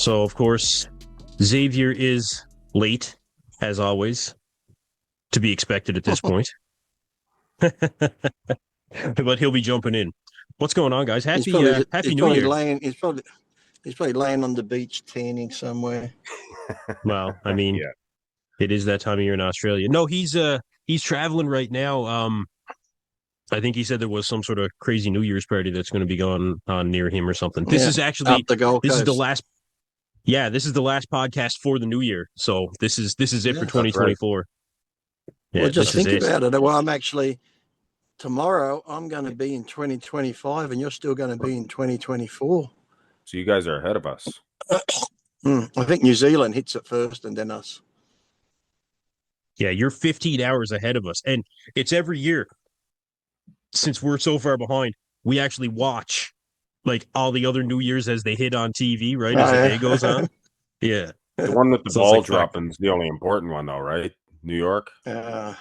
So, of course, Xavier is late, as always, to be expected at this point. But he'll be jumping in. What's going on, guys? Happy New Year. He's probably laying on the beach tanning somewhere. Well, I mean, It is that time of year in Australia. No, he's traveling right now. I think he said there was some sort of crazy New Year's party that's going to be going on near him or something. This is actually up the Gold Coast. This is the last. Yeah, this is the last podcast for the new year. So this is it for 2024. Right. Yeah, well, just think about it. Well, tomorrow I'm going to be in 2025 and you're still going to be in 2024. So you guys are ahead of us. I think New Zealand hits it first and then us. Yeah, you're 15 hours ahead of us. And it's every year. Since we're so far behind, we actually watch like all the other New Year's as they hit on TV, right? As the day goes on. Yeah. The one with the ball dropping is the only important one, though, right? New York. Ed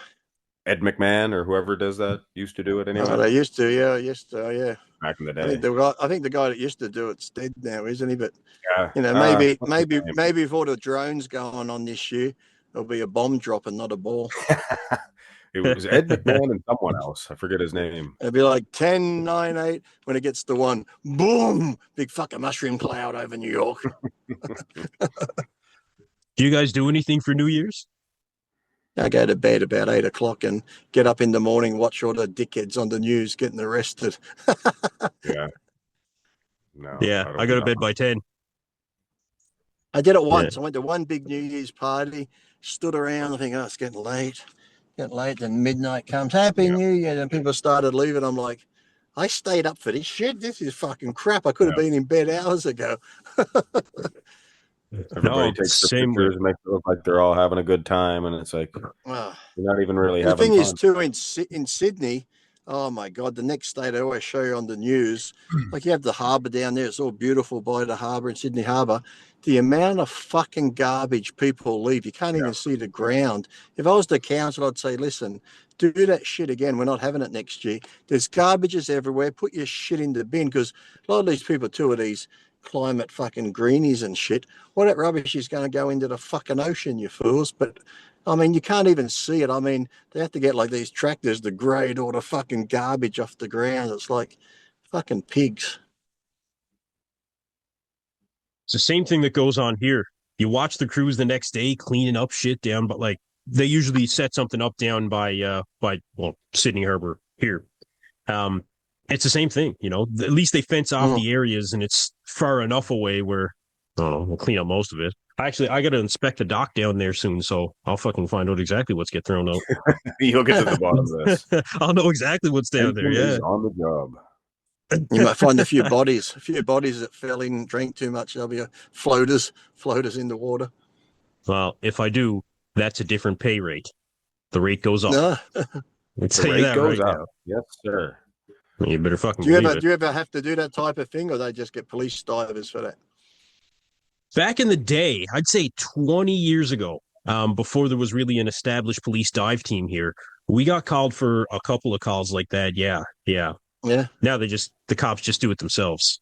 McMahon or whoever does that used to do it anyway. They used to, yeah. Back in the day. I think the guy that used to do it's dead now, isn't he? But maybe with all the drones going on this year, there'll be a bomb drop and not a ball. It was Ed McMahon and someone else. I forget his name. It'd be like 10, 9, 8 when it gets to one. Boom! Big fucking mushroom cloud over New York. Do you guys do anything for New Year's? I go to bed about 8 o'clock and get up in the morning, watch all the dickheads on the news getting arrested. Yeah. No. Yeah, I go to bed by 10. I did it once. Yeah. I went to one big New Year's party, stood around, I think, it's getting late. Then midnight comes. Happy New Year. And people started leaving. I'm like, I stayed up for this shit. This is fucking crap. I could have been in bed hours ago. Everybody takes the pictures and makes it look like they're all having a good time. And it's like, you're not even really having fun. The thing is, too, in Sydney, oh, my God, the next day they always show you on the news, like you have the harbour down there. It's all beautiful by the harbour in Sydney Harbour. The amount of fucking garbage people leave, you can't even see the ground. If I was the council, I'd say, listen, do that shit again. We're not having it next year. There's garbages everywhere. Put your shit in the bin because a lot of these people, too, are these climate fucking greenies and shit. All that rubbish is going to go into the fucking ocean, you fools. But, I mean, you can't even see it. I mean, they have to get like these tractors to grade all the fucking garbage off the ground. It's like fucking pigs. It's the same thing that goes on here. You watch the crews the next day cleaning up shit down, but like they usually set something up down by Sydney Harbour here. It's the same thing, you know. At least they fence off the areas and it's far enough away where we'll clean up most of it. Actually, I got to inspect a dock down there soon, so I'll fucking find out exactly what's get thrown out. You'll get to the bottom of this. I'll know exactly what's down there. Yeah, on the job. You might find a few bodies that fell in, drank too much. There'll be floaters in the water. Well, if I do, that's a different pay rate. The rate goes up. The rate goes up. Now. Yes, sir. You better fucking do you ever have to do that type of thing, or they just get police divers for that? Back in the day, I'd say 20 years ago, before there was really an established police dive team here, we got called for a couple of calls like that. Yeah. Now the cops just do it themselves.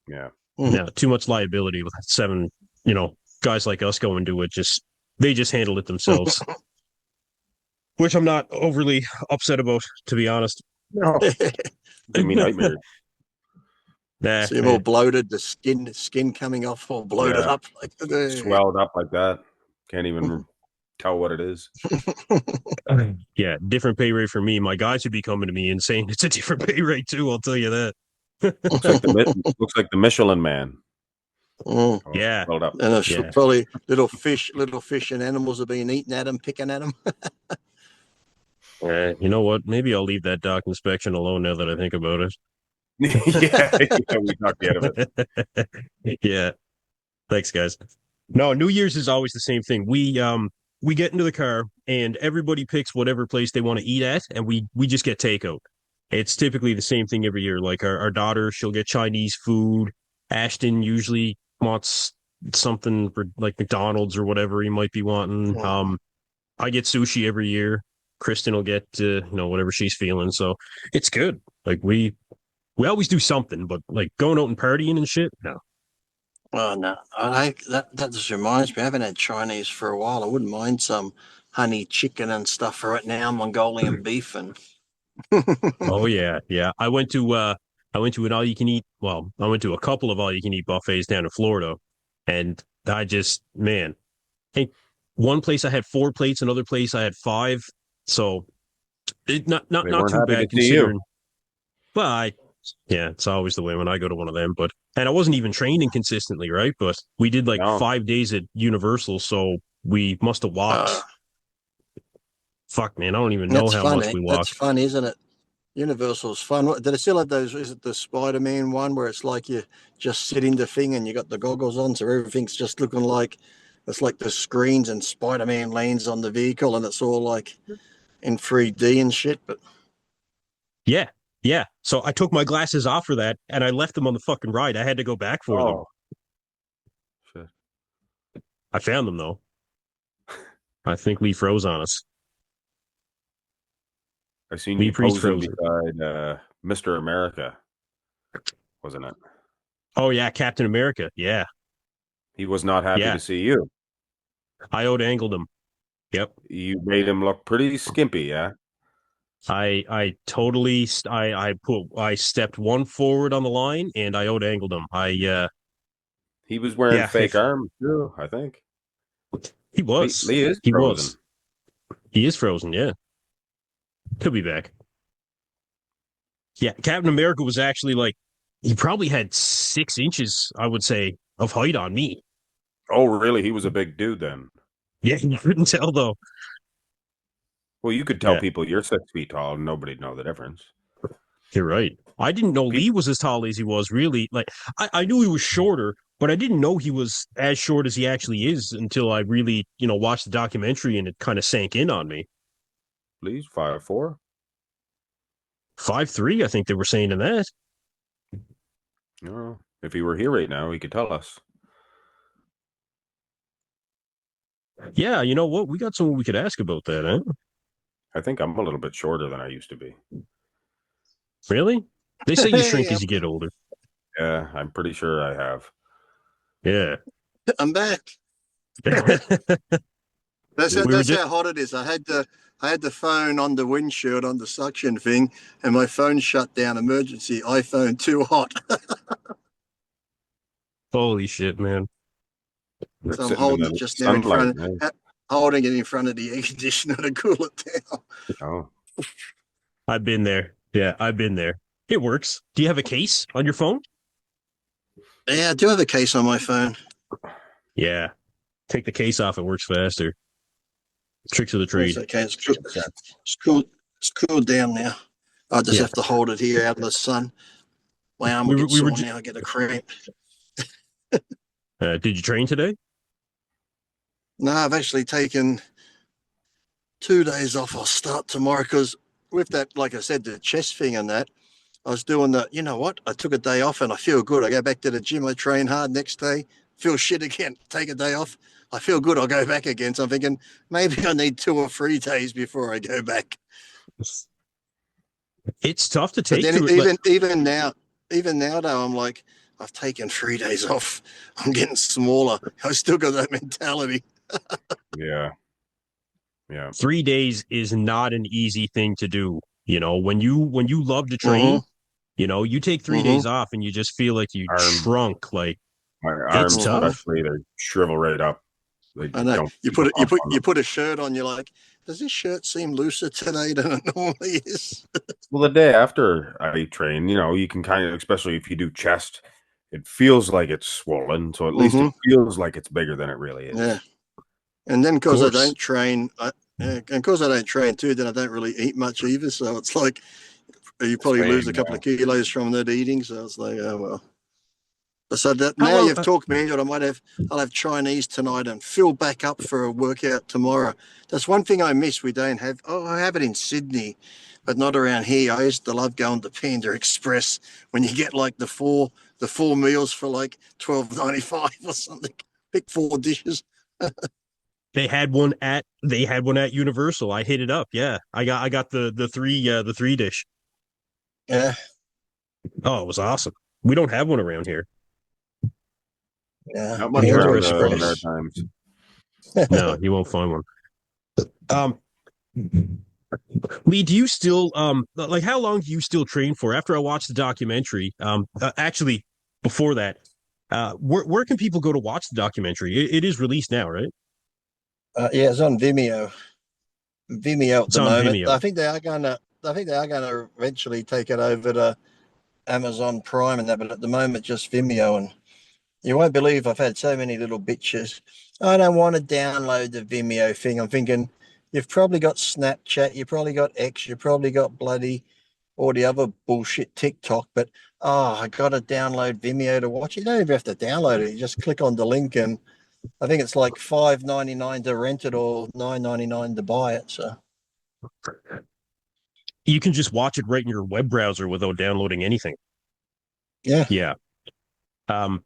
Yeah. Yeah. Too much liability with 7, guys like us going to it. They just handle it themselves, which I'm not overly upset about, to be honest. No. Give me nightmares. See them all bloated, the skin coming off all bloated up. Like swelled up like that. Can't even tell what it is. Yeah, different pay rate for me. My guys would be coming to me and saying it's a different pay rate too, I'll tell you that. looks like the Michelin Man. Yeah. Up. And probably little fish and animals are being eaten at them, picking at them. You know what? Maybe I'll leave that dock inspection alone now that I think about it. We talked out of it. Yeah. Thanks, guys. No, New Year's is always the same thing. We get into the car and everybody picks whatever place they want to eat at, and we just get takeout. It's typically the same thing every year. Like our daughter, she'll get Chinese food. Ashton usually wants something for like McDonald's or whatever he might be wanting. Yeah. I get sushi every year. Kristen will get whatever she's feeling. So it's good. Like we always do something, but like going out and partying and shit, no. Oh no, that just reminds me. I haven't had Chinese for a while. I wouldn't mind some honey chicken and stuff right now. Mongolian beef and Oh yeah, yeah. I went to an all you can eat. Well, I went to a couple of all you can eat buffets down in Florida, and I just man, hey, one place I had 4 plates, another place I had 5. So They not weren't too happy to bad see you. considering. But yeah, it's always the way when I go to one of them. But and I wasn't even training consistently, right? But we did like No, 5 days at Universal, so we must have uh, walked. Fuck, man, I don't even know that's how fun. much Eh? we That's walked. fun, isn't it? Universal's fun. Do they still have those? Is it the Spider-Man one where it's like you just sit in the thing and you got the goggles on, so everything's just looking like it's like the screens and Spider-Man lands on the vehicle and it's all like in 3D and shit. But Yeah, yeah. So I took my glasses off for that, and I left them on the fucking ride. I had to go back for them. oh shit! I found them though. I think Lee froze on us. I seen Lee you Priest posing frozen. beside Mr. America, wasn't it? Oh yeah, Captain America. Yeah, He was not happy yeah. to see you. I out angled him. Yep. You made him look pretty skimpy, yeah. I totally I stepped one forward on the line and I out angled him. He was wearing Yeah, fake if arms too, I think. he Lee, was. Lee is He was. frozen. He is frozen, yeah. He'll be back. Yeah, Captain America was actually like he probably had 6 inches, I would say, of height on me. Oh, really? He was a big dude then. Yeah, you couldn't tell though. Well, you could tell Yeah, people you're 6 feet tall and nobody'd know the difference. you're right. I didn't know Lee People, was as tall as he was, really. Like I knew he was shorter, but I didn't know he was as short as he actually is until I really, watched the documentary and it kind of sank in on me. please, 5'4". 5'3", I think they were saying in that. Oh, if he were here right now, he could tell us. Yeah, you know what? We got someone we could ask about that, huh? I think I'm a little bit shorter than I used to be. Really? They say you shrink hey, as you get older. Yeah, I'm pretty sure I have. Yeah. I'm back. That's We were that's just how hot it is. I had the phone on the windshield on the suction thing, and my phone shut down. Emergency iPhone too hot. holy shit, man. We're So I'm sitting in holding it the just now in sunlight, front, man. holding it in front of the air conditioner to cool it down. Oh, I've been there. Yeah, I've been there. It works. Do you have a case on your phone? Yeah, I do have a case on my phone. Yeah. Take the case off, it works faster. Tricks of the It's trade. okay. It's cool. It's cool. It's cooled down now. I just Yeah. have to hold it here out of the sun. My arm will We were get we were sore ju- now. I get a cramp. did you train today? No, I've actually taken 2 days off. I'll start tomorrow because with that, like I said, the chest thing and that, I was doing the, you know what? I took a day off and I feel good. I go back to the gym. I train hard next day, feel shit again. Take a day off. I feel good. I'll go back again. So I'm thinking maybe I need 2 or 3 days before I go back. It's tough to But take then to it. Like, even now though, I'm like, I've taken 3 days off. I'm getting smaller. I still got that mentality. yeah, yeah. 3 days is not an easy thing to do. When you love to train, Mm-hmm. you take three Mm-hmm. days off and you just feel like you Arm, shrunk. Like my it's arms, Mm-hmm. tough. especially, they shrivel right up. They I know. don't You keep a put it. You pump put on you them. put a shirt on. You're like, does this shirt seem looser today than it normally is? Well, the day after I train, you can kind of, especially if you do chest, it feels like it's swollen. So at least it Mm-hmm. feels like it's bigger than it really Yeah. is. And then Of because I course. don't train, and because I don't train too, then I don't really eat much either. So it's like you probably lose Same. a couple of kilos from not eating. So it's like, oh well. So that How now long? you've talked me into it. I'll have Chinese tonight and fill back up for a workout tomorrow. That's one thing I miss. We don't have. Oh, I have it in Sydney, but not around here. I used to love going to Panda Express when you get like the four meals for like $12.95 or something. Pick 4 dishes. They had one at Universal. I hit it up. Yeah, I got the three dish. Yeah. Oh, it was awesome. We don't have one around here. Yeah, Not much Panda around the Express. Maritimes. No, you won't find one. Um, Lee, do you still like how long do you still train for? After I watched the documentary, actually before that, where can people go to watch the documentary? It is released now, right? Yeah, it's on Vimeo. Vimeo at It's the on moment. Vimeo. I think they are gonna eventually take it over to Amazon Prime and that, but at the moment just Vimeo. And you won't believe I've had so many little bitches. I don't want to download the Vimeo thing. I'm thinking you've probably got Snapchat, you probably got X, you probably got bloody all the other bullshit TikTok, but I gotta download Vimeo to watch it. You don't even have to download it. You just click on the link and I think it's like $5.99 to rent it or $9.99 to buy it. So You can just watch it right in your web browser without downloading anything. yeah. Yeah. Um,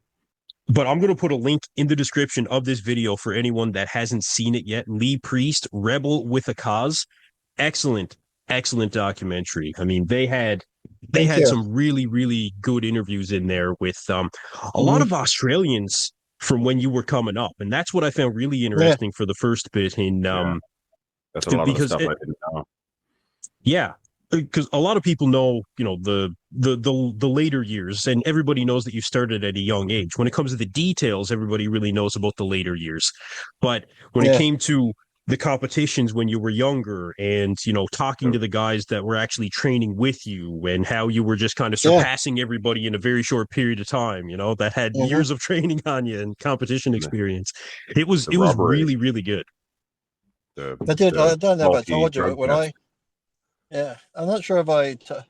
but I'm going to put a link in the description of this video for anyone that hasn't seen it yet. Lee Priest, Rebel with a Cause. Excellent, excellent documentary. I mean, they Thank had you. some really, really good interviews in there with a lot Mhm. of Australians from when you were coming up. And that's what I found really Yeah. interesting for the first bit in Yeah, that's a lot of the because stuff I didn't know. yeah, because a lot of people know, the later years, and everybody knows that you started at a young age. When it comes to the details, everybody really knows about the later years. But when it Yeah. came to the competitions when you were younger and, talking to the guys that were actually training with you and how you were just kind of Yeah. surpassing everybody in a very short period of time, that had Mhm. years of training on you and competition The, experience. It was robbery, really, really good. I did. I the don't know if I bulky told you, but drug test. yeah, I'm not sure if I think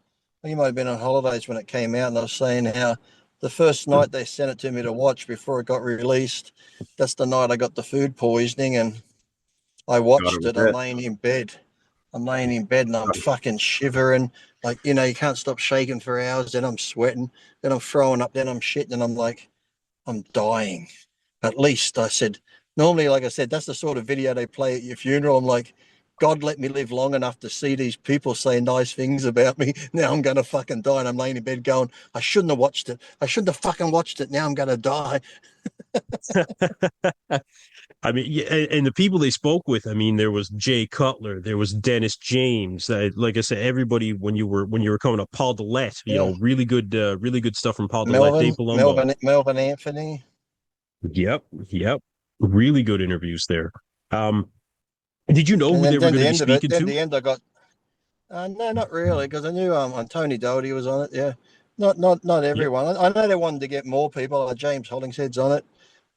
you might have been on holidays when it came out, and I was saying how the first night they sent it to me to watch before it got released, that's the night I got the food poisoning, and I God, it watched was it. it. I'm laying in bed and I'm fucking shivering. Like, you can't stop shaking for hours. Then I'm sweating. Then I'm throwing up. Then I'm shitting. And I'm like, I'm dying. At least I said, normally, like I said, that's the sort of video they play at your funeral. I'm like, God let me live long enough to see these people say nice things about me. Now I'm going to fucking die. And I'm laying in bed going, I shouldn't have watched it. I shouldn't have fucking watched it. Now I'm going to die. I mean, yeah, and the people they spoke with. I mean, there was Jay Cutler, there was Dennis James. Like I said, everybody when you were coming up, Paul Dillette. Yeah. Really good stuff from Paul Dillette, Dave Palumbo. Melvin Anthony. Yep, really good interviews there. Um, did you know And who they were then going to the be end of it, speaking then to? the end I got, no, not really, because I knew Tony Doherty was on it. Yeah. Not Yep, everyone. I know they wanted to get more people. James Hollingshead's on it.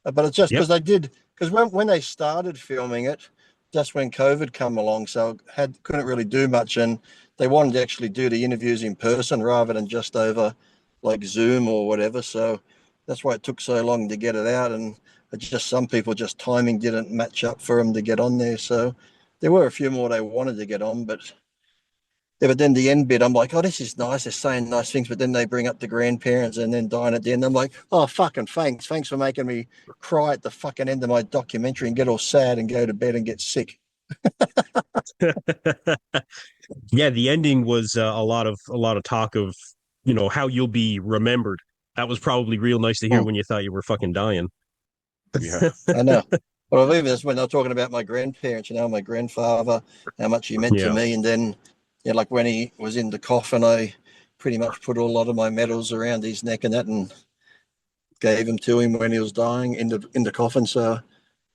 But it's just yep. because when they started filming it, just when COVID come along, so couldn't really do much, and they wanted to actually do the interviews in person rather than just over like Zoom or whatever. So that's why it took so long to get it out, and just some people just timing didn't match up for them to get on there. So there were a few more they wanted to get on, but yeah, but then the end bit, I'm like, oh, this is nice. They're saying nice things, but then they bring up the grandparents and then dying at the end. I'm like, oh, fucking thanks. Thanks for making me cry at the fucking end of my documentary and get all sad and go to bed and get sick. Yeah, the ending was a lot of talk of how you'll be remembered. That was probably real nice to hear Hmm, when you thought you were fucking dying. Yeah, I know. But I believe this when they're talking about my grandparents, my grandfather, how much he meant to Yeah. me. And then, yeah, like when he was in the coffin, I pretty much put a lot of my medals around his neck and that and gave them to him when he was dying in the coffin. So,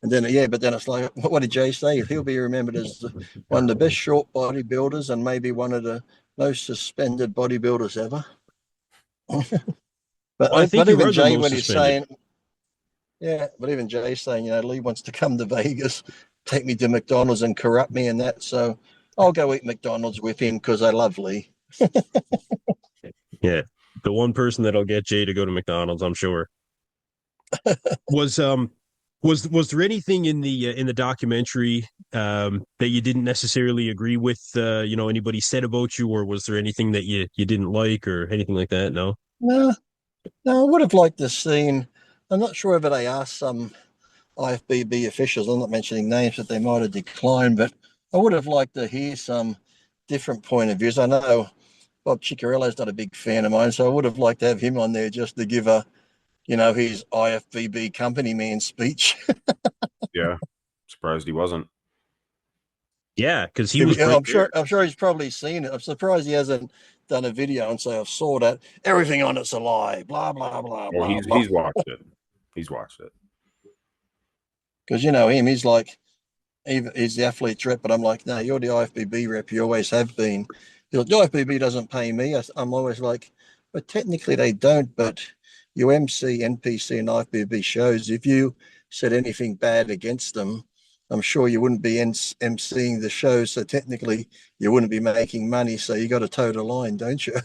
and then, yeah, but then it's like, what did Jay say? He'll be remembered as one of the best short bodybuilders and maybe one of the most suspended bodybuilders ever. Well, I think but you even are the Jay, most when he's suspended. saying, yeah, but even Jay saying, Lee wants to come to Vegas, take me to McDonald's and corrupt me and that. So I'll go eat McDonald's with him because I love Lee. Yeah. The one person that'll get Jay to go to McDonald's, I'm sure. Was was there anything in the documentary that you didn't necessarily agree with anybody said about you, or was there anything that you didn't like or anything like that? No. No, no, I would have liked to seen. I'm not sure whether they asked some IFBB officials. I'm not mentioning names that they might have declined, but I would have liked to hear some different point of views. I know Bob Ciccarello's not a big fan of mine, so I would have liked to have him on there just to give his IFBB company man speech. Yeah, surprised he wasn't. Yeah, because he was right I'm sure. I'm sure he's probably seen it. I'm surprised he hasn't done a video and say, "I've saw that everything on it's a lie." Blah blah blah Well, blah blah. he's watched it. He's watched it. Because you know him, he's like, he's the athlete's rep, but I'm like, no, you're the IFBB rep. You always have been. He's like, the IFBB doesn't pay me. I'm always like, but technically they don't. But you MC, NPC, and IFBB shows. If you said anything bad against them, I'm sure you wouldn't be MCing the show. So technically, you wouldn't be making money. So you got to toe the line, don't you?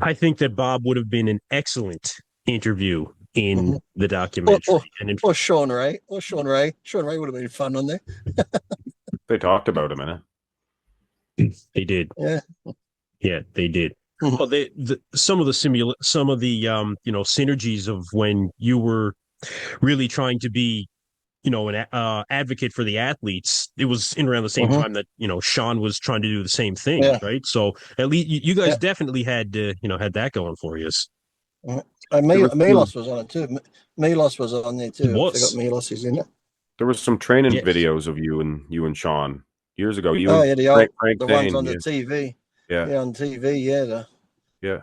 I think that Bob would have been an excellent interview in the documentary. Or Sean Ray. Sean Ray would have been fun on there. They talked about him in it. They did. Yeah, they did. Well, some of the synergies of when you were really trying to be, an advocate for the athletes. It was in around the same time that Sean was trying to do the same thing, right? So at least you guys definitely had had that going for you. Milos was on it too. Milos was on there too. I forgot Milos is in it. There was some training videos of you and Sean years ago. The ones on the TV. Yeah, on TV. Yeah,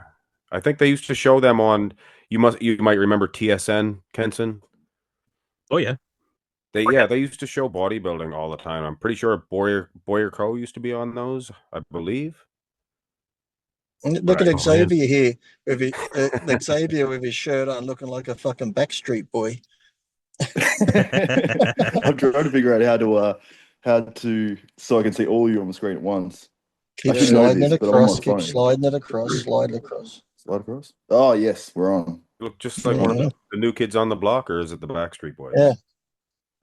I think they used to show them on. You might remember TSN, Kenson. Oh yeah. They used to show bodybuilding all the time. I'm pretty sure Boyer Co used to be on those, I believe. Look at Xavier here with Xavier with his shirt on, looking like a fucking Backstreet Boy. I'm trying to figure out how to so I can see all of you on the screen at once. Keep sliding it across. Keep sliding it across. Slide it across. Slide across. Oh yes, we're on. Look just like one of the new kids on the block, or is it the Backstreet Boys? Yeah.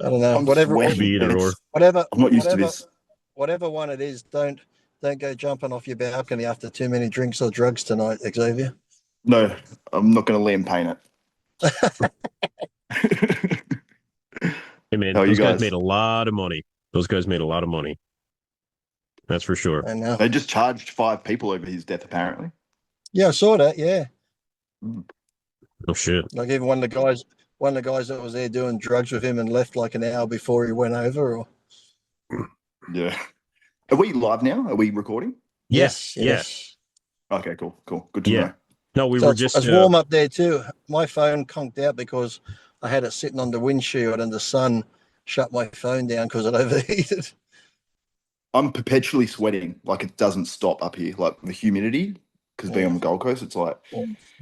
I don't know. I'm whatever. Whatever. I'm not used to this. Whatever one it is, don't go jumping off your balcony after too many drinks or drugs tonight, Xavier. No, I'm not going to Liam paint it. Hey man, those guys made a lot of money. That's for sure. I know. They just charged 5 people over his death, apparently. Yeah, I saw that. Yeah. Oh shit! Like even one of the guys that was there doing drugs with him and left like an hour before he went over. Or yeah. Are we live now? Are we recording? Yes. Okay, cool. Good to know. No, we were just. It's warm up there too. My phone conked out because I had it sitting on the windshield and the sun shut my phone down because it overheated. I'm perpetually sweating, like it doesn't stop up here, like the humidity. Because being on the Gold Coast, it's like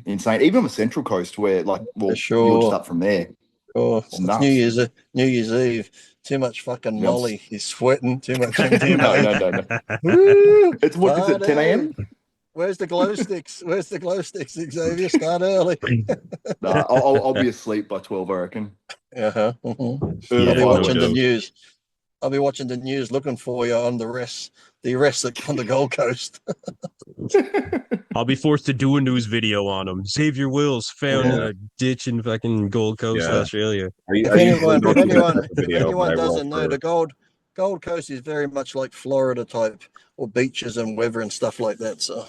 insane. Even on the Central Coast, where you're just up from there. Oh, it's New Year's Eve. Too much fucking Molly. He's sweating. Too much MDMA. No. It's what is it? 10 a.m. Where's the glow sticks? Xavier? Start early. Nah, I'll be asleep by 12, I reckon. I'll be watching the news. I'll be watching the news, looking for you on the rest on the Gold Coast. I'll be forced to do a news video on him. Xavier Wills found in a ditch in fucking Gold Coast, Australia. If anyone doesn't know, the Gold Coast is very much like Florida type, or beaches and weather and stuff like that. So,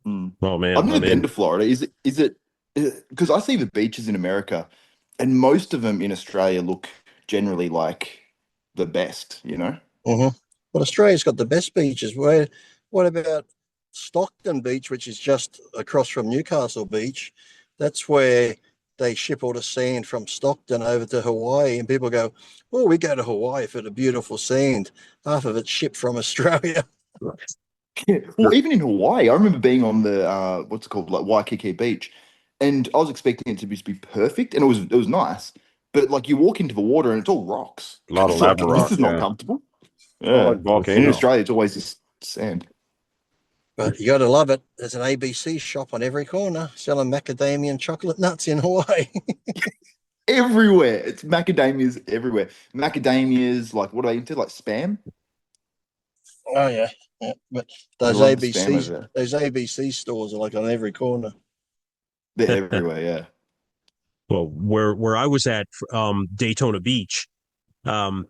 oh man, I've never been to Florida. Is it? Because I see the beaches in America, and most of them in Australia look generally like the best, Well, Australia's got the best beaches. What about Stockton Beach, which is just across from Newcastle Beach? That's where they ship all the sand from Stockton over to Hawaii, and people go, "Oh, we go to Hawaii for the beautiful sand." Half of it's shipped from Australia. Yeah. Well, even in Hawaii, I remember being on the what's it called, like Waikiki Beach, and I was expecting it to be perfect, and it was nice. But you walk into the water and it's all rocks. A lot of lava rocks. This is not comfortable. Yeah, in Australia, it's always just sand. But you got to love it. There's an ABC shop on every corner selling macadamia and chocolate nuts in Hawaii. Everywhere. It's macadamias everywhere. Macadamias, what are they into? Like Spam? Oh, yeah. But those ABC stores are on every corner. They're everywhere, yeah. Well, where I was at, Daytona Beach, the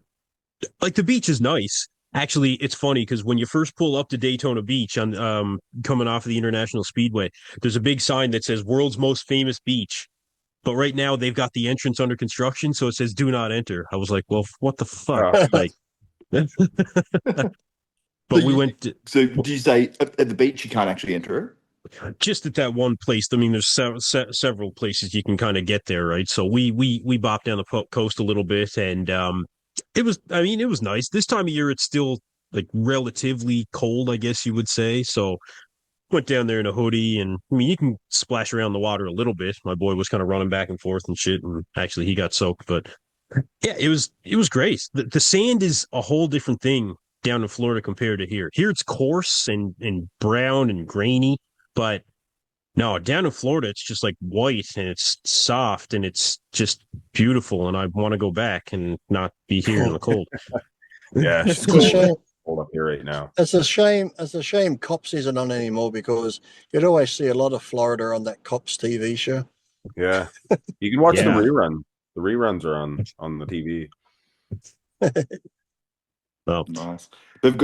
beach is nice, Actually, it's funny because when you first pull up to Daytona Beach on coming off of the International Speedway, there's a big sign that says "World's Most Famous Beach." But right now they've got the entrance under construction, so it says "Do not enter." I was like, "Well, what the fuck?" Like, but we went. So do you say at the beach you can't actually enter Just at that one place. I mean, there's several places you can kind of get there, right? So we bopped down the coast a little bit, and it was. I mean, it was nice. This time of year, it's still like relatively cold, I guess you would say. So went down there in a hoodie, and I mean, you can splash around the water a little bit. My boy was kind of running back and forth and shit, and actually he got soaked, but yeah, it was great. The sand is a whole different thing down in Florida compared to here. Here it's coarse and brown and grainy, but no, down in Florida it's just like white and it's soft and it's just beautiful. And I want to go back and not be here in the cold. Yeah, It's a shame. Hold up here right now. It's a shame. It's a shame Cops isn't on anymore because you'd always see a lot of Florida on that Cops TV show. Yeah, you can watch the Yeah. rerun. The reruns are on the TV. Oh, nice. They've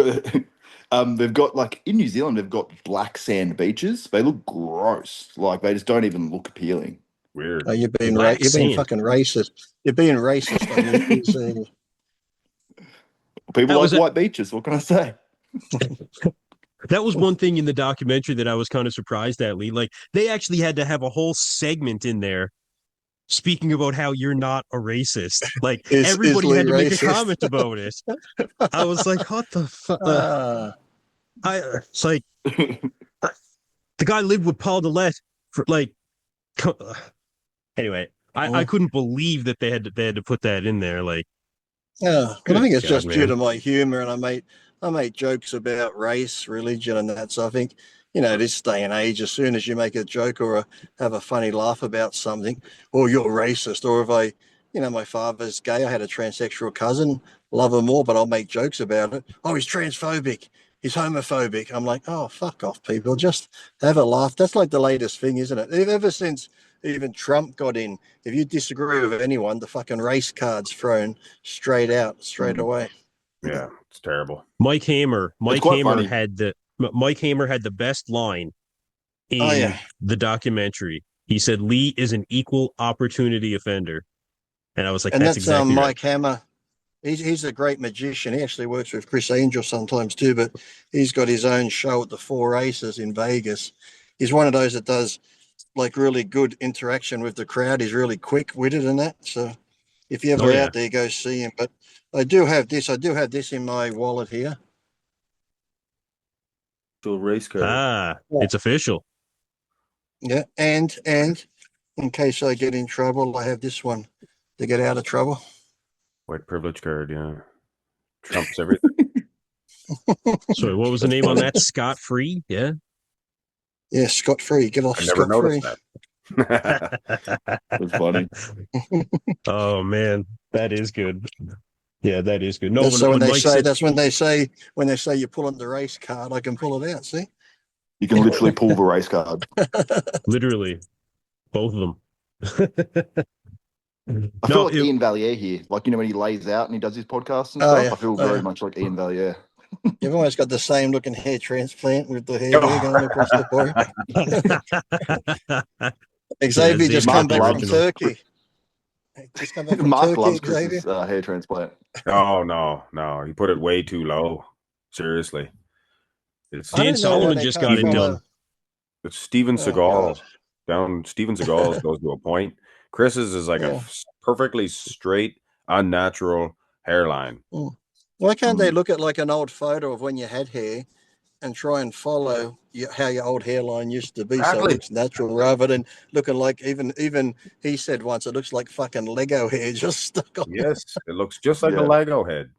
got like in New Zealand they've got black sand beaches. They look gross. Like they just don't even look appealing. Weird. Oh, you're being Black you're being sand. fucking racist. You're being racist on New Zealand. People That like was a- white beaches. What can I say? That was one thing in the documentary that I was kind of surprised at, Lee. Like they actually had to have a whole segment in there speaking about how you're not a racist. Like everybody Lee had to make a racist? comment about it. I was like, what the fuck? It's like the guy lived with Paul Dillette for like. Anyway, I couldn't believe that they had to put that in there. Like, yeah, but I think it's God, just man. due to my humor, and I make jokes about race, religion, and that. So I think, this day and age, as soon as you make a joke or have a funny laugh about something, or you're racist, or if my father's gay, I had a transsexual cousin, love him more, but I'll make jokes about it. Oh, he's transphobic, he's homophobic. I'm like, oh, fuck off, people. Just have a laugh. That's like the latest thing, isn't it? Ever since even Trump got in, if you disagree with anyone, the fucking race card's thrown straight away. Yeah, it's terrible. Mike Hamer funny. had the best line in the documentary. He said Lee is an equal opportunity offender, and I was like, And that's exactly right. Mike Hammer. He's a great magician. He actually works with Chris Angel sometimes too, but he's got his own show at the Four Aces in Vegas. He's one of those that does like really good interaction with the crowd. He's really quick-witted and that. So if you're ever out there, go see him. But I do have this in my wallet here. Race card. It's official. Yeah, and in case I get in trouble, I have this one to get out of trouble. White privilege card, yeah. Trumps everything. Sorry, what was the name on that? Scott Free? Yeah. Yeah, scot-free. Get off I never scot-free. noticed that. That's funny. Oh man, that is good. Yeah, that is good. No, That's so when they say you're pulling the race card, I can pull it out. See, you can literally pull the race card. Literally, both of them. I feel like Ian Valier here. Like, when he lays out and he does his podcast and stuff. Yeah. I feel very much like Ian Valier. You've always got the same looking hair transplant with the hair going across the body. Xavier just come back from Turkey. Just come back from Mark Turkey, loves Xavier. Chris's hair transplant. Oh, no. He put it way too low. Seriously. Dan Solomon just got it done. It's Steven Seagal. Steven Seagal's goes to a point. Chris's is like a perfectly straight, unnatural hairline. Why can't they look at like an old photo of when you had hair and try and follow how your old hairline used to be, so it looks natural rather than looking like even he said once it looks like fucking Lego hair just stuck on. Yes, it looks just like a Lego head.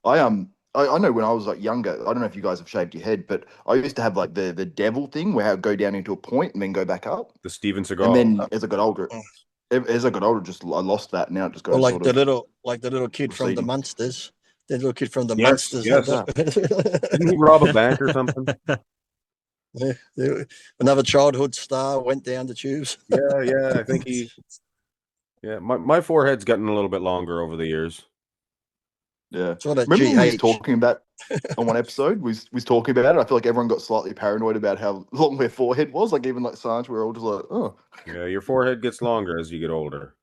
I know when I was like younger, I don't know if you guys have shaved your head, but I used to have like the devil thing where I would go down into a point and then go back up. The Steven Seagal. And then as I got older, I lost that. Now it just goes. Or like the little kid from the Munsters. The little kid from the Munsters. Yes. Didn't he rob a bank or something? Yeah. Another childhood star went down the tubes. Yeah. I think he. Yeah, my forehead's gotten a little bit longer over the years. Yeah. Sort of Remember when we was GH. talking about on one episode? We was talking about it. I feel like everyone got slightly paranoid about how long their forehead was. Like even like Sarge, we were all just like, oh. Yeah, your forehead gets longer as you get older.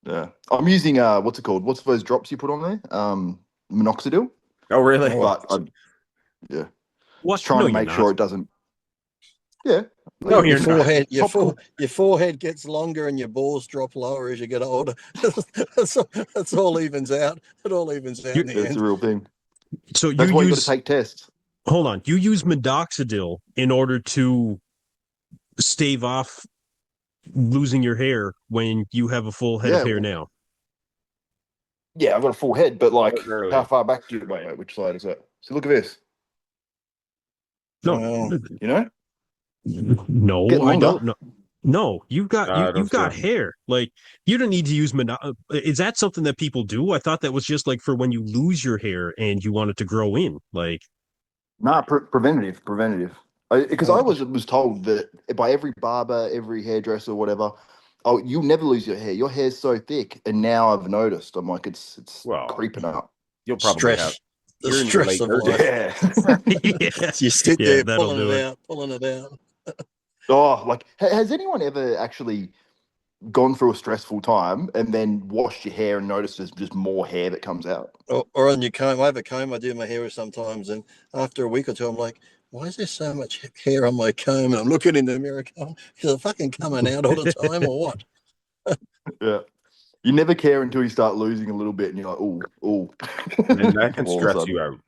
Yeah. I'm using what's it called? What's those drops you put on there? Minoxidil. Oh, really? But yeah. What? Just trying No, to you're make not. sure it doesn't. Yeah. No, your you're not. forehead, Topical. your forehead gets longer and your balls drop lower as you get older. that's all evens out. It all evens out in the It's end. a real thing. So you That's why you got use to take tests. hold on. You use minoxidil in order to stave off losing your hair when you have a full head of Yeah. hair now. Yeah, I've got a full head, but like, Early. how far back do you wait? Which side is that? So look at this. No, Well, You know, no, Getting I longer. don't know. No, you've got I don't you've got see it. hair. Like you don't need to use Is that something that people do? I thought that was just like for when you lose your hair and you want it to grow in. Like nah, preventative. Because I was told that by every barber, every hairdresser, whatever, oh, you'll never lose your hair. Your hair's so thick, and now I've noticed. I'm like, it's Well, creeping up. You'll probably have. the You're in your stress late of 30s. life. yeah, You sit yeah, there that'll do it. pulling it out. Oh, like, has anyone ever actually gone through a stressful time and then washed your hair and noticed there's just more hair that comes out? Or on your comb. I have a comb I do my hair with sometimes, and after a week or two, I'm like, why is there so much hair on my comb? And I'm looking in the mirror going, is it fucking coming out all the time or what? Yeah. You never care until you start losing a little bit, and you're like, "Oh." And that can All of a stress sudden. you out.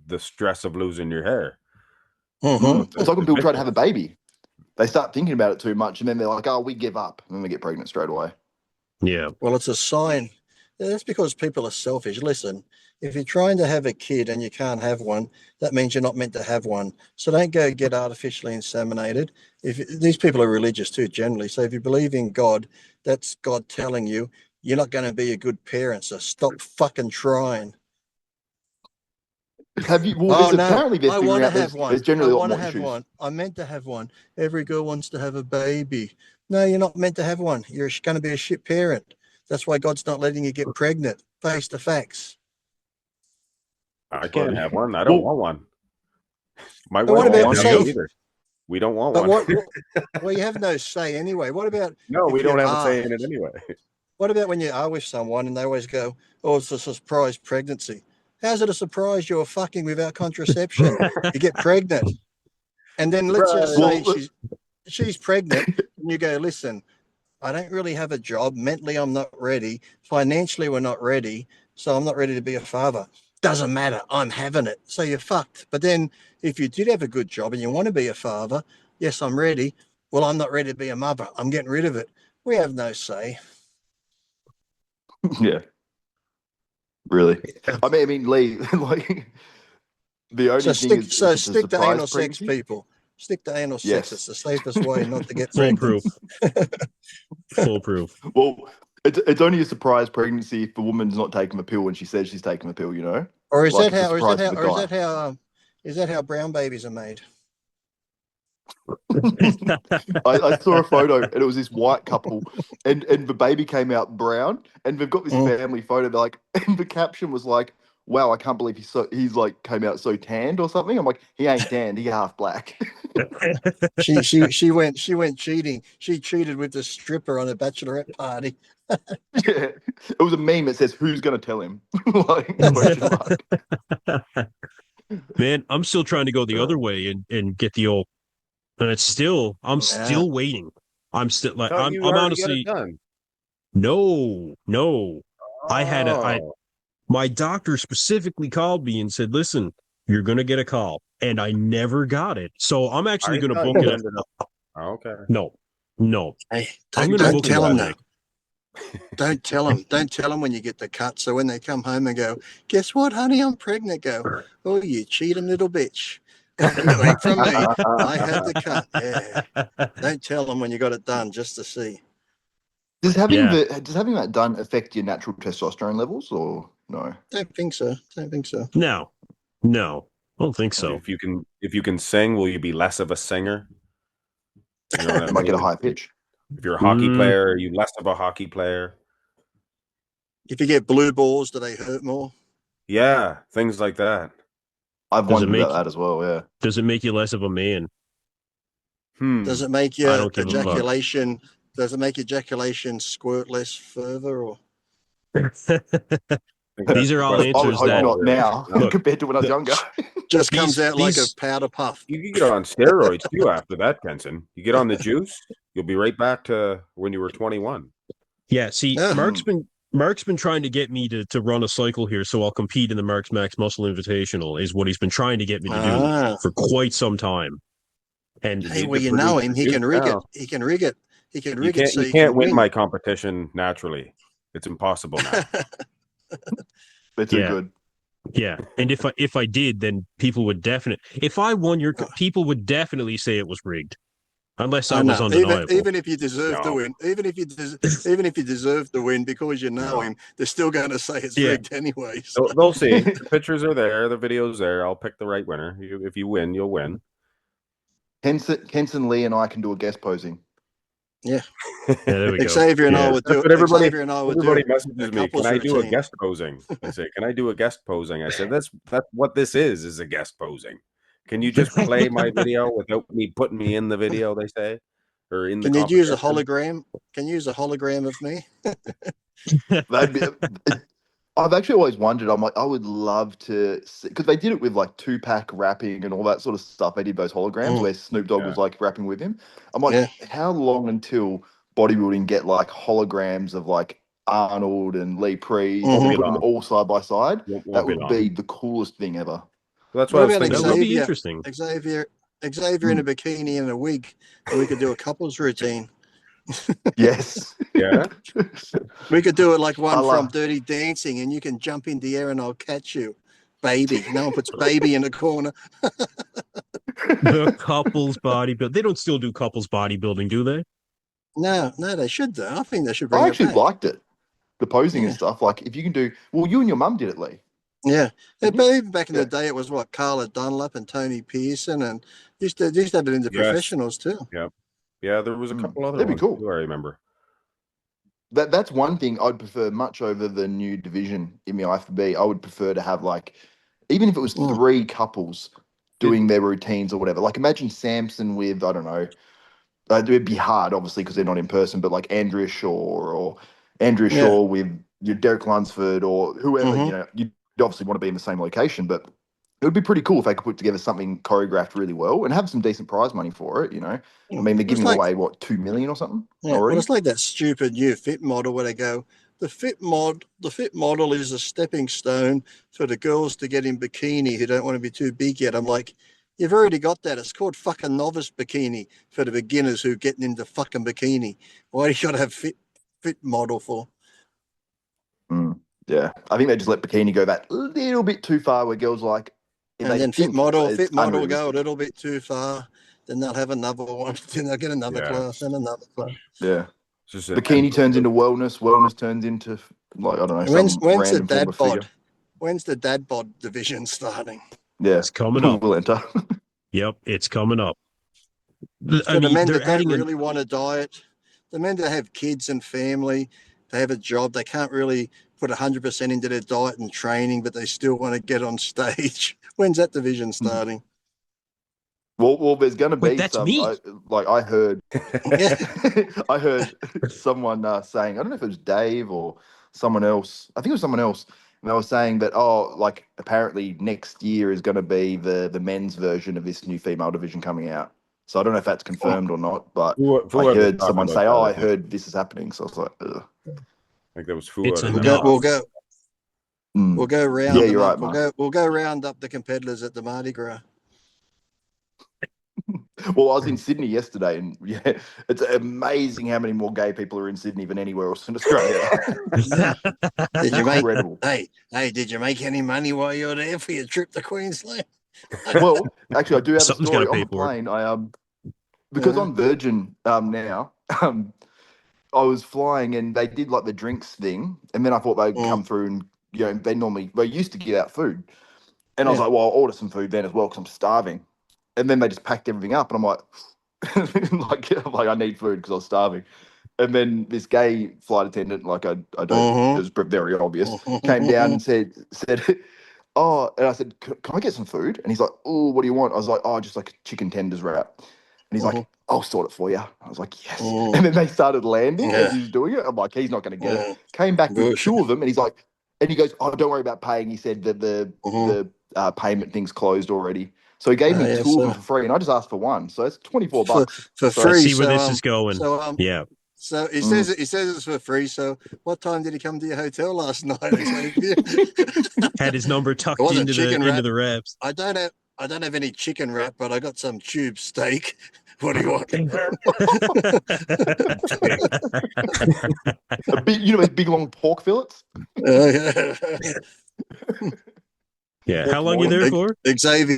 The stress of losing your hair. Mm-hmm. It's like when people try to have a baby. They start thinking about it too much, and then they're like, "Oh, we give up," and then they get pregnant straight away. Yeah. Well, it's a sign. That's because people are selfish. Listen, if you're trying to have a kid and you can't have one, that means you're not meant to have one. So don't go get artificially inseminated. If these people are religious too, generally, so if you believe in God, that's God telling you you're not going to be a good parent. So stop fucking trying. Have you? Well, Oh there's no, apparently they're I figuring want to out have there's one. I generally a lot want to more have issues. one. I'm meant to have one. Every girl wants to have a baby. No, you're not meant to have one. You're going to be a shit parent. That's why God's not letting you get pregnant. Face the facts. I That's can't funny. have one. I don't Well, want one. My But wife what Oh, about can't I have know. one say? either. We don't want But one. well, you have no say anyway. What about No, if we you don't have a are? say in it anyway. What about when you are with someone and they always go, "Oh, it's a surprise pregnancy." How's it a surprise? You're fucking without contraception. You get pregnant, and then let's just say well, she's pregnant, and you go, "Listen, I don't really have a job. Mentally, I'm not ready. Financially, we're not ready. So I'm not ready to be a father. Doesn't matter. I'm having it." So you're fucked. But then if you did have a good job and you want to be a father, yes, I'm ready. Well, I'm not ready to be a mother. I'm getting rid of it. We have no say. yeah, really. I mean, Lee, like the only thing is if it's a Stick to surprise anal sex, pregnancy. people. Stick to anal sex. It's Yes. the safest way not to get pregnant. Foolproof. Foolproof. Well, it's only a surprise pregnancy if the woman's not taking the pill when she says she's taking the pill. You know, Or is like that it's a how? Or is that surprise how? for the Or guy. is that how brown babies are made? I saw a photo and it was this white couple and the baby came out brown and they've got this Mm. family photo. They're like, and the caption was like, "Wow, I can't believe he's like came out so tanned or something." I'm like, he ain't tanned, he half black. She went cheating. She cheated with the stripper on a bachelorette party. Yeah, it was a meme that says, "Who's gonna tell him?" Like question mark. Man, I'm still trying to go the other way and get the old. And I'm Yeah. still waiting. I'm still like, Thought I'm you already got it honestly, done. no. Oh, My doctor specifically called me and said, listen, you're going to get a call. And I never got it. So I'm actually I going to thought book you it. ended up. Oh, okay. No. Hey, I'm going to don't book it tell them today. that. Don't tell them. Don't tell them when you get the cut. So when they come home and go, "Guess what, honey? I'm pregnant." Go, "Oh, you cheating little bitch." It ain't from me. I had the cut. Yeah. Don't tell them when you got it done, just to see. Does Yeah. having that done affect your natural testosterone levels or no? Don't think so. Don't think so. No. I don't think so. If you can sing, will you be less of a singer? You know what I You might get a mean? high pitch. If you're a hockey player, are you less of a hockey player? If you get blue balls, do they hurt more? Yeah, things like that. I've Does it wondered make about that as well. Yeah. does it make you less of a man? Does it make I your don't give a fuck. ejaculation? Does it make ejaculation squirt less further, or These are all I would answers hope that not now look. compared to when I was The, younger. just comes out like a these powder puff? You can get on steroids too after that, Kenson. You get on the juice, you'll be right back to when you were 21. Yeah, see, Yeah. Mark's been trying to get me to run a cycle here, so I'll compete in the Mark's Max Muscle Invitational. Is what he's been trying to get me to do for quite some time. And You Hey, need well, to you know produce him. the He juice can rig it. now. He can rig it. He can You rig it can't so you you can't can win win. my competition naturally. It's impossible now. They're too good. yeah, and if I did, then people would definitely. If I won your, people would definitely say it was rigged, unless I I was know. undeniable. Even if you deserve to No. win, even if you deserve to win because you know him, they're still going to say it's Yeah. rigged anyway. So. They'll see. The pictures are there, the video's there. I'll pick the right winner. If you win, you'll win. Kenson Lee and I can do a guest posing. Yeah. Yeah, there we go. Xavier and I would do But it. Xavier and I would do everybody a messages me, couples can I do a routine. guest posing? They say, can I do a guest posing? I said, that's what this is a guest posing. Can you just play my video without me putting me in the video, they say? Or in the Can you use a competition? hologram? Can you use a hologram of me? That'd be. I've actually always wondered. I'm like, I would love to see because they did it with like Tupac rapping and all that sort of stuff. They did those holograms where Snoop Dogg Yeah. was like rapping with him. I'm like, how long until bodybuilding get like holograms of like Arnold and Lee Priest Won't and be put them long. all side by side? Won't That be would long. be the coolest thing ever. That's what What I was about thinking. That would be Xavier? interesting. Xavier in a bikini and a wig, and we could do a couples routine. Yes. Yeah. We could do it like one I from love- Dirty Dancing, and you can jump in the air and I'll catch you, baby. No one puts baby in the corner. The couples bodybuilding. They don't still do couples bodybuilding, do they? No, they should do. I think they should I bring it actually back. liked it. The posing and Yeah. stuff. Like if you can do well, you and your mum did it, Lee. Yeah, but even back in Yeah. the day, it was what Carla Dunlap and Tony Pearson, and used to have it in the professionals too. Yeah, there was a couple other That'd be ones cool. too, I remember. That's one thing I'd prefer much over the new division in the IFBB. I would prefer to have like, even if it was three couples doing their routines or whatever. Like imagine Samson with, I don't know, it'd be hard obviously because they're not in person, but like Andrea Shaw or Andrea Shaw with your Derek Lunsford or whoever, you know, you'd obviously want to be in the same location, but it would be pretty cool if they could put together something choreographed really well and have some decent prize money for it, you know. I mean, they're giving away what, 2 million or something Yeah, already? well, it's like that stupid new fit model where they go, the fit model is a stepping stone for the girls to get in bikini who don't want to be too big yet. I'm like, you've already got that. It's called fucking novice bikini for the beginners who are getting into fucking bikini. Why do you got to have fit model for? Yeah, I think they just let bikini go that little bit too far where girls are like, if And they then think fit model will go unrealistic. a little bit too far. Then they'll have another one. Then they'll get another class and another class. Yeah. Just Bikini turns into wellness. Wellness turns into like I don't know When's some the random form dad of figure. bod? When's the dad bod division starting? Yeah, It's coming up. We'll enter. Yep, it's coming up. For the men that don't really want to diet, the men that have kids and family, they have a job, they can't really put 100% into their diet and training, but they still want to get on stage. When's that division starting? Well, there's going to be that's some. me. I heard, Yeah. I heard someone saying, I don't know if it was Dave or someone else. I think it was someone else. And they were saying that, like apparently next year is going to be the men's version of this new female division coming out. So I don't know if that's confirmed or not, but I heard someone say, I heard this is happening. So I was like, ugh. I think that was It's Fuad. We'll go round Yeah, them you're up. right, Mark. We'll go round up the competitors at the Mardi Gras. Well, I was in Sydney yesterday, and yeah, it's amazing how many more gay people are in Sydney than anywhere else in Australia. Did you Incredible. Did you make any money while you were there for your trip to Queensland? Well, actually, I do have Something's a story gotta on pay the for it. plane. I because on Virgin now, I was flying, and they did like the drinks thing, and then I thought they'd come through, and they used to give out food, and I was like, well, I'll order some food then as well because I'm starving. And then they just packed everything up, and I'm like, I need food because I was starving. And then this gay flight attendant, like I don't, it was very obvious, came down and said, oh, and I said, can I get some food? And he's like, oh, what do you want? I was like, oh, just like a chicken tenders wrap. And he's Mhm. like, I'll sort it for you. I was like, yes. Mm. And then they started landing as Yeah. he was doing it. I'm like, he's not going to get it. Mm. Came back with Bullshit. 2 of them, and he's like, and he goes, oh, don't worry about paying. He said that Mhm. the payment thing's closed already. So he gave me Yeah, 2 of them so for free, and I just asked for 1. So it's $24. for So I free. see where So this is going. Yeah. so he Mm. says it's for free. So what time did he come to your hotel last night, Xavier? Had his number It tucked wasn't into chicken the wrap. wraps. I don't have any chicken wrap, but I got some tube steak. What do you want? a big, you know, those big long pork fillets. Yeah. How Pork long you there loin. for? Xavier.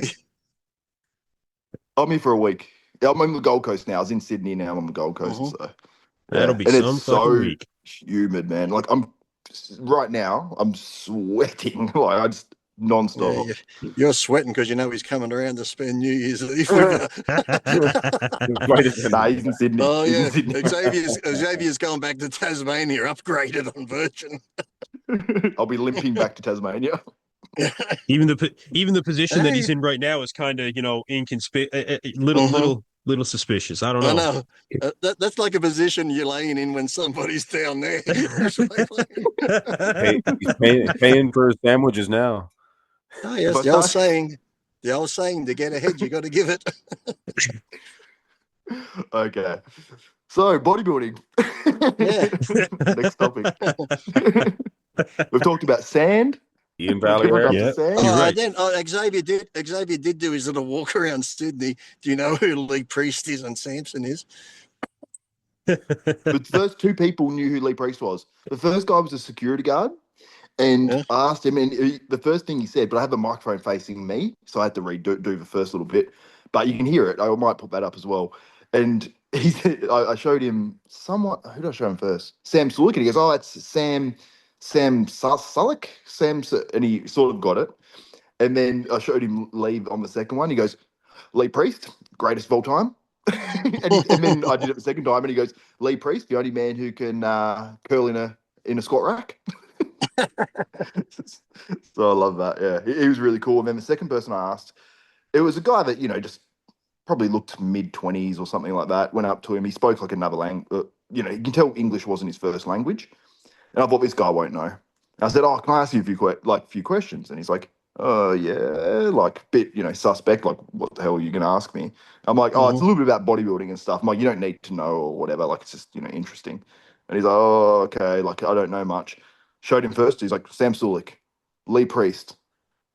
I'm here for a week. I'm on the Gold Coast now. I was in Sydney, now I'm on the Gold Coast. Mhm. So That'll be and it's some fucking so week. humid, man. Like I'm right now, I'm sweating like I just Yeah, nonstop. you're sweating because you know he's coming around to spend New Year's Eve with you. Nah, he's in Sydney. Oh He's yeah, in Sydney. Xavier's going back to Tasmania, upgraded on Virgin. I'll be limping back to Tasmania. even the position that Hey. he's in right now is kind of little Mhm. little suspicious. I don't I know. know. That's like a position you're laying in when somebody's down there. He's paying for his sandwiches now. Oh If yes, I start, the old saying, to get ahead, you got to give it. okay. So bodybuilding. Yeah. Next topic. We've talked about sand. Ian We've Valley covered hair. up Yeah, to sand. you're right. Then Xavier did do his little walk around Sydney. Do you know who Lee Priest is and Samson is? The first 2 people knew who Lee Priest was. The first guy was a security guard, and Yeah. I asked him, and the first thing he said, but I have the microphone facing me, so I had to do the first little bit, but you can hear it. I might put that up as well. And he said, I showed him somewhat. Who did I show him first? Sam Sullick, and he goes, "Oh, that's Sam Sullick, and he sort of got it. And then I showed him Lee on the second one. He goes, Lee Priest, greatest of all time. and then I did it the second time, and he goes, Lee Priest, the only man who can curl in a squat rack. So I love that. Yeah, he was really cool. And then the second person I asked, it was a guy that just probably looked mid-20s or something like that. Went up to him. He spoke like another language. You can tell English wasn't his first language. And I thought, this guy won't know. I said, "Oh, can I ask you a few questions?" And he's like, "Oh yeah," like bit suspect. Like, what the hell are you going to ask me? I'm like, "Oh, it's a little bit about bodybuilding and stuff." I'm like, "You don't need to know or whatever. Like, it's just interesting." And he's like, "Oh, okay. Like, I don't know much." Showed him first. He's like, Sam Sulek, Lee Priest,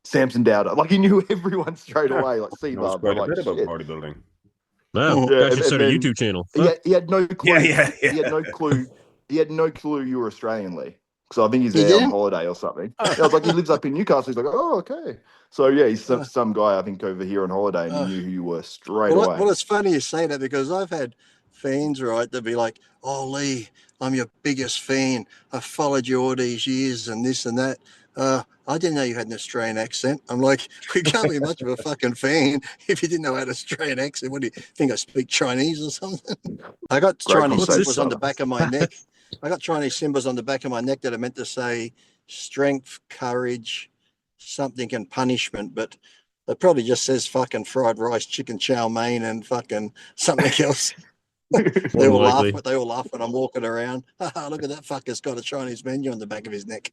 Samson Dowder. Like, he knew everyone straight away. Like, Knows C-Bob. I'm quite a like, bit about shit. bodybuilding. Wow, Mhm. Yeah, I should and start a then YouTube channel. he Huh? had, he had no clue. Yeah. He had no clue. He had no clue you were Australian, Lee. So I think he's He there on didn't? holiday or something. Yeah, I was like, he lives up in Newcastle. He's like, oh, okay. So yeah, he's some guy I think over here on holiday, and he knew who you were straight away. Well, it's funny you say that because I've had fans, right, that be like, "Oh, Lee, I'm your biggest fan. I've followed you all these years and this and that. I didn't know you had an Australian accent." I'm like, "We can't be much of a fucking fan if you didn't know I had an Australian accent. What do you think, I speak Chinese or something?" I got Great Chinese What's conversation this? symbols on the starter. back of my neck. I got Chinese symbols on the back of my neck that are meant to say strength, courage, something, and punishment, but it probably just says fucking fried rice, chicken chow mein, and fucking something else. They all laugh, Unlikely. but they all laugh when I'm walking around. Look at that fucker's got a Chinese menu on the back of his neck.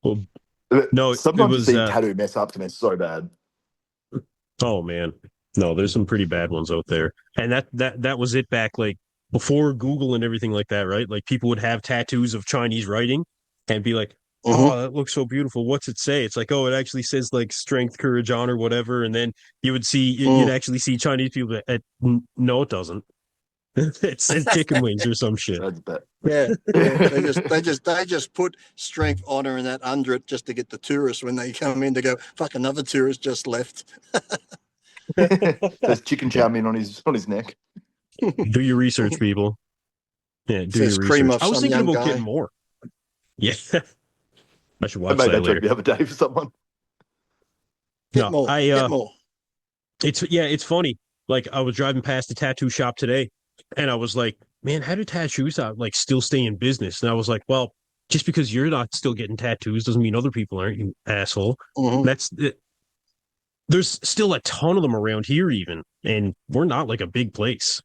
Well, no, it Sometimes you was. see tattoo mess ups and it's so bad. Oh man, no, there's some pretty bad ones out there, and that was it back like before Google and everything like that, right? Like people would have tattoos of Chinese writing and be like, Mm-hmm. "Oh, that looks so beautiful. What's it say?" It's like, "Oh, it actually says like strength, courage, honor, whatever." And then you'd actually see Chinese people that, no, it doesn't. It says chicken wings or some shit. That's bad. Yeah. They just put strength, honor, and that under it just to get the tourists when they come in to go, fuck, another tourist just left. There's chicken chow mein on his neck. Do your research, people. Yeah, do Says your cream research. of I was some thinking young about guy. getting more. Yeah, I should I watch made that that joke later. the other day for someone. Get more. Get more. It's funny. Like I was driving past the tattoo shop today, and I was like, "Man, how do tattoo shop like still stay in business?" And I was like, "Well, just because you're not still getting tattoos doesn't mean other people aren't, you asshole. Mhm. That's it. There's still a ton of them around here, even, and we're not like a big place.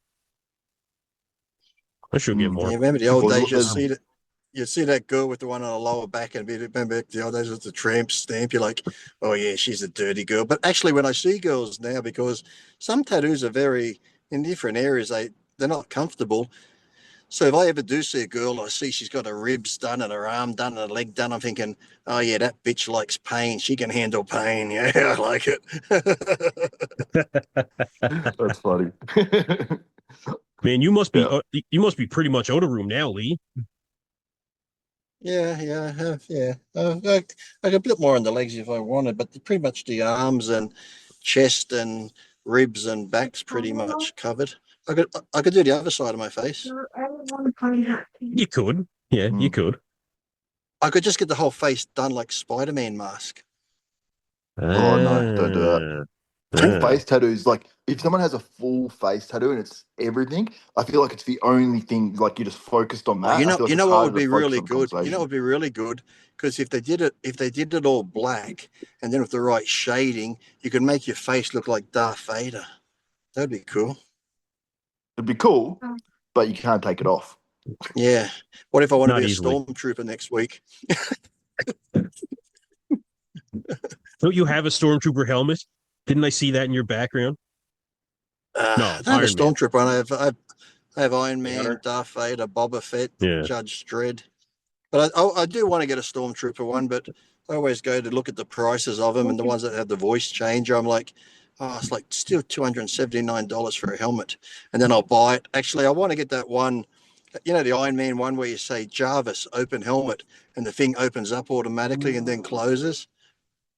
I should get more. Yeah, remember the old Well, days? there's- You see that girl with the one on the lower back, and remember the old days with the tramp stamp. You're like, oh yeah, she's a dirty girl. But actually, when I see girls now, because some tattoos are very in different areas, they're not comfortable. So if I ever do see a girl, I see she's got her ribs done and her arm done and her leg done, I'm thinking, oh yeah, that bitch likes pain. She can handle pain. Yeah, I like it. That's funny. Man, you must be Yeah. you must be pretty much out of room now, Lee. Yeah, I have, yeah. I got a bit more on the legs if I wanted, but pretty much the arms and chest and ribs and back's pretty much covered. I could do the other side of my face. You could, yeah, you Mm. could. I could just get the whole face done like Spider-Man mask. Oh no, don't do that. I think Ah. face tattoos, like if someone has a full face tattoo and it's everything, I feel like it's the only thing. Like you're just focused on Oh, that. I feel like you it's know what harder would to be focus really on the good? You know what conversation. would be really good? Because if they did it all black and then with the right shading, you could make your face look like Darth Vader. That'd be cool. It'd be cool, but you can't take it off. Yeah. What if I want to Not be a easily. stormtrooper next week? Don't you have a stormtrooper helmet? Didn't I see that in your background? I No, don't have a Iron Man. stormtrooper. I have Iron Man, Banner. Darth Vader, Boba Fett, Yeah. Judge Dredd. But I do want to get a stormtrooper one, but I always go to look at the prices of them and the ones that have the voice changer. I'm like, oh, it's like still $279 for a helmet. And then I'll buy it. Actually, I want to get that one, you know, the Iron Man one where you say Jarvis, open helmet, and the thing opens up automatically and then closes.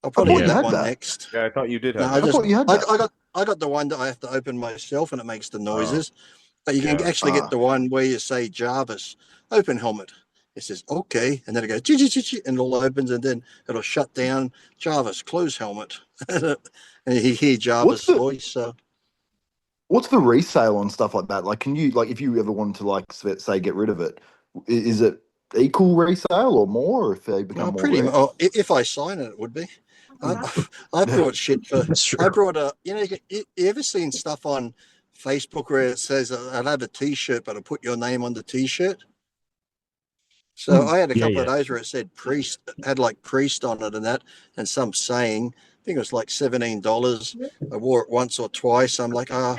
I'll I probably thought get you Yeah. that had one that. next. Yeah, I thought you did No, have I I that. just thought you had that. I got the one that I have to open myself and it makes the Oh, noises. But you can yeah. actually get the one where you say Jarvis, open helmet. It says okay, and then it goes and it all opens, and then it'll shut down. Jarvis, close helmet, and you hear What's Jarvis' the voice. So what's the resale on stuff like that? Like, can you like if you ever wanted to like say get rid of it, is it equal resale or more, or if they become more pretty much. rare? Oh, if I sign it, it would be. I, I brought shit for. That's true. I brought a. You know, you ever seen stuff on Facebook where it says I'll have a T-shirt, but I'll put your name on the T-shirt. So I had a Yeah, couple yeah. of those where it said priest, had like priest on it and that, and some saying. I think it was like $17. I wore it once or twice. I'm like, I'll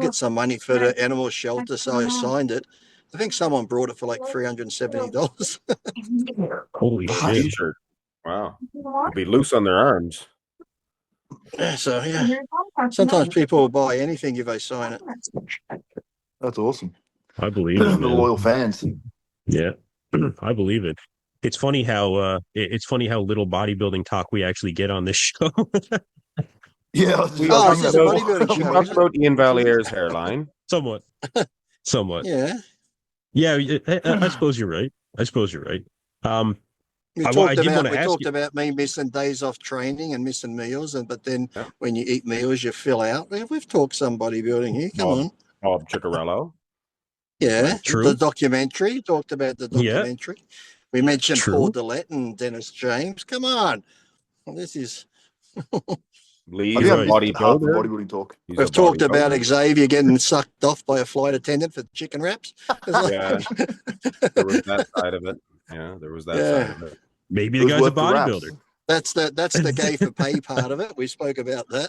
get some money for the animal shelter. So I signed it. I think someone brought it for like $370. Holy Oh, shit. t-shirt. Wow. It'd be loose on their arms. So yeah, sometimes people will buy anything if they sign it. That's awesome. I believe it, The man. loyal fans. Yeah. I believe it. It's funny how it's funny how little bodybuilding talk we actually get on this show. Yeah, I was We Oh, is talking this about a also bodybuilding we show? talked Is it? about Ian Vallier's hairline. Somewhat. Somewhat. Yeah. Yeah, I suppose you're right. I suppose you're right. I did want to We ask talked you. about me missing days off training and missing meals, but then Yeah. when you eat meals, you fill out. We've talked some bodybuilding here. Come Bob, on. Bob Ciccarello. Yeah, the True. documentary. Talked about the Yeah, documentary. We mentioned Paul true. Dillette and Dennis James. Come on. Well, this is. Lee I You're is think a I right. missed half the bodybuilder. bodybuilding talk. He's a We've talked about bodybuilder. Xavier getting sucked off by a flight attendant for chicken wraps. It's like, Yeah, there was that side of it. Yeah, there was that side yeah, of it. Maybe It the was guy's a worth the raps. bodybuilder. that's the gay for pay part of it. We spoke about that.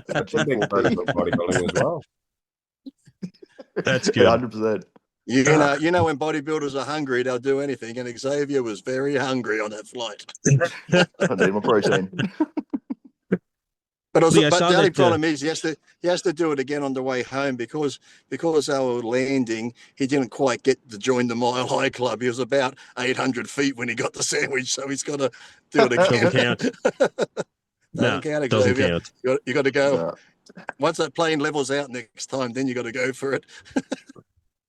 That's a big part G4P. about bodybuilding as well. That's Yeah, good. 100%. You know, when bodybuilders are hungry, they'll do anything. And Xavier was very hungry on that flight. I need my protein. But Lee, I but saw the only that. problem is he has to do it again on the way home because they were landing. He didn't quite get to join the Mile High Club. He was about 800 feet when he got the sandwich, so he's got to do it Doesn't again. count. Doesn't No, count, doesn't Xavier. count. You got to go. No. Once that plane levels out next time, then you got to go for it.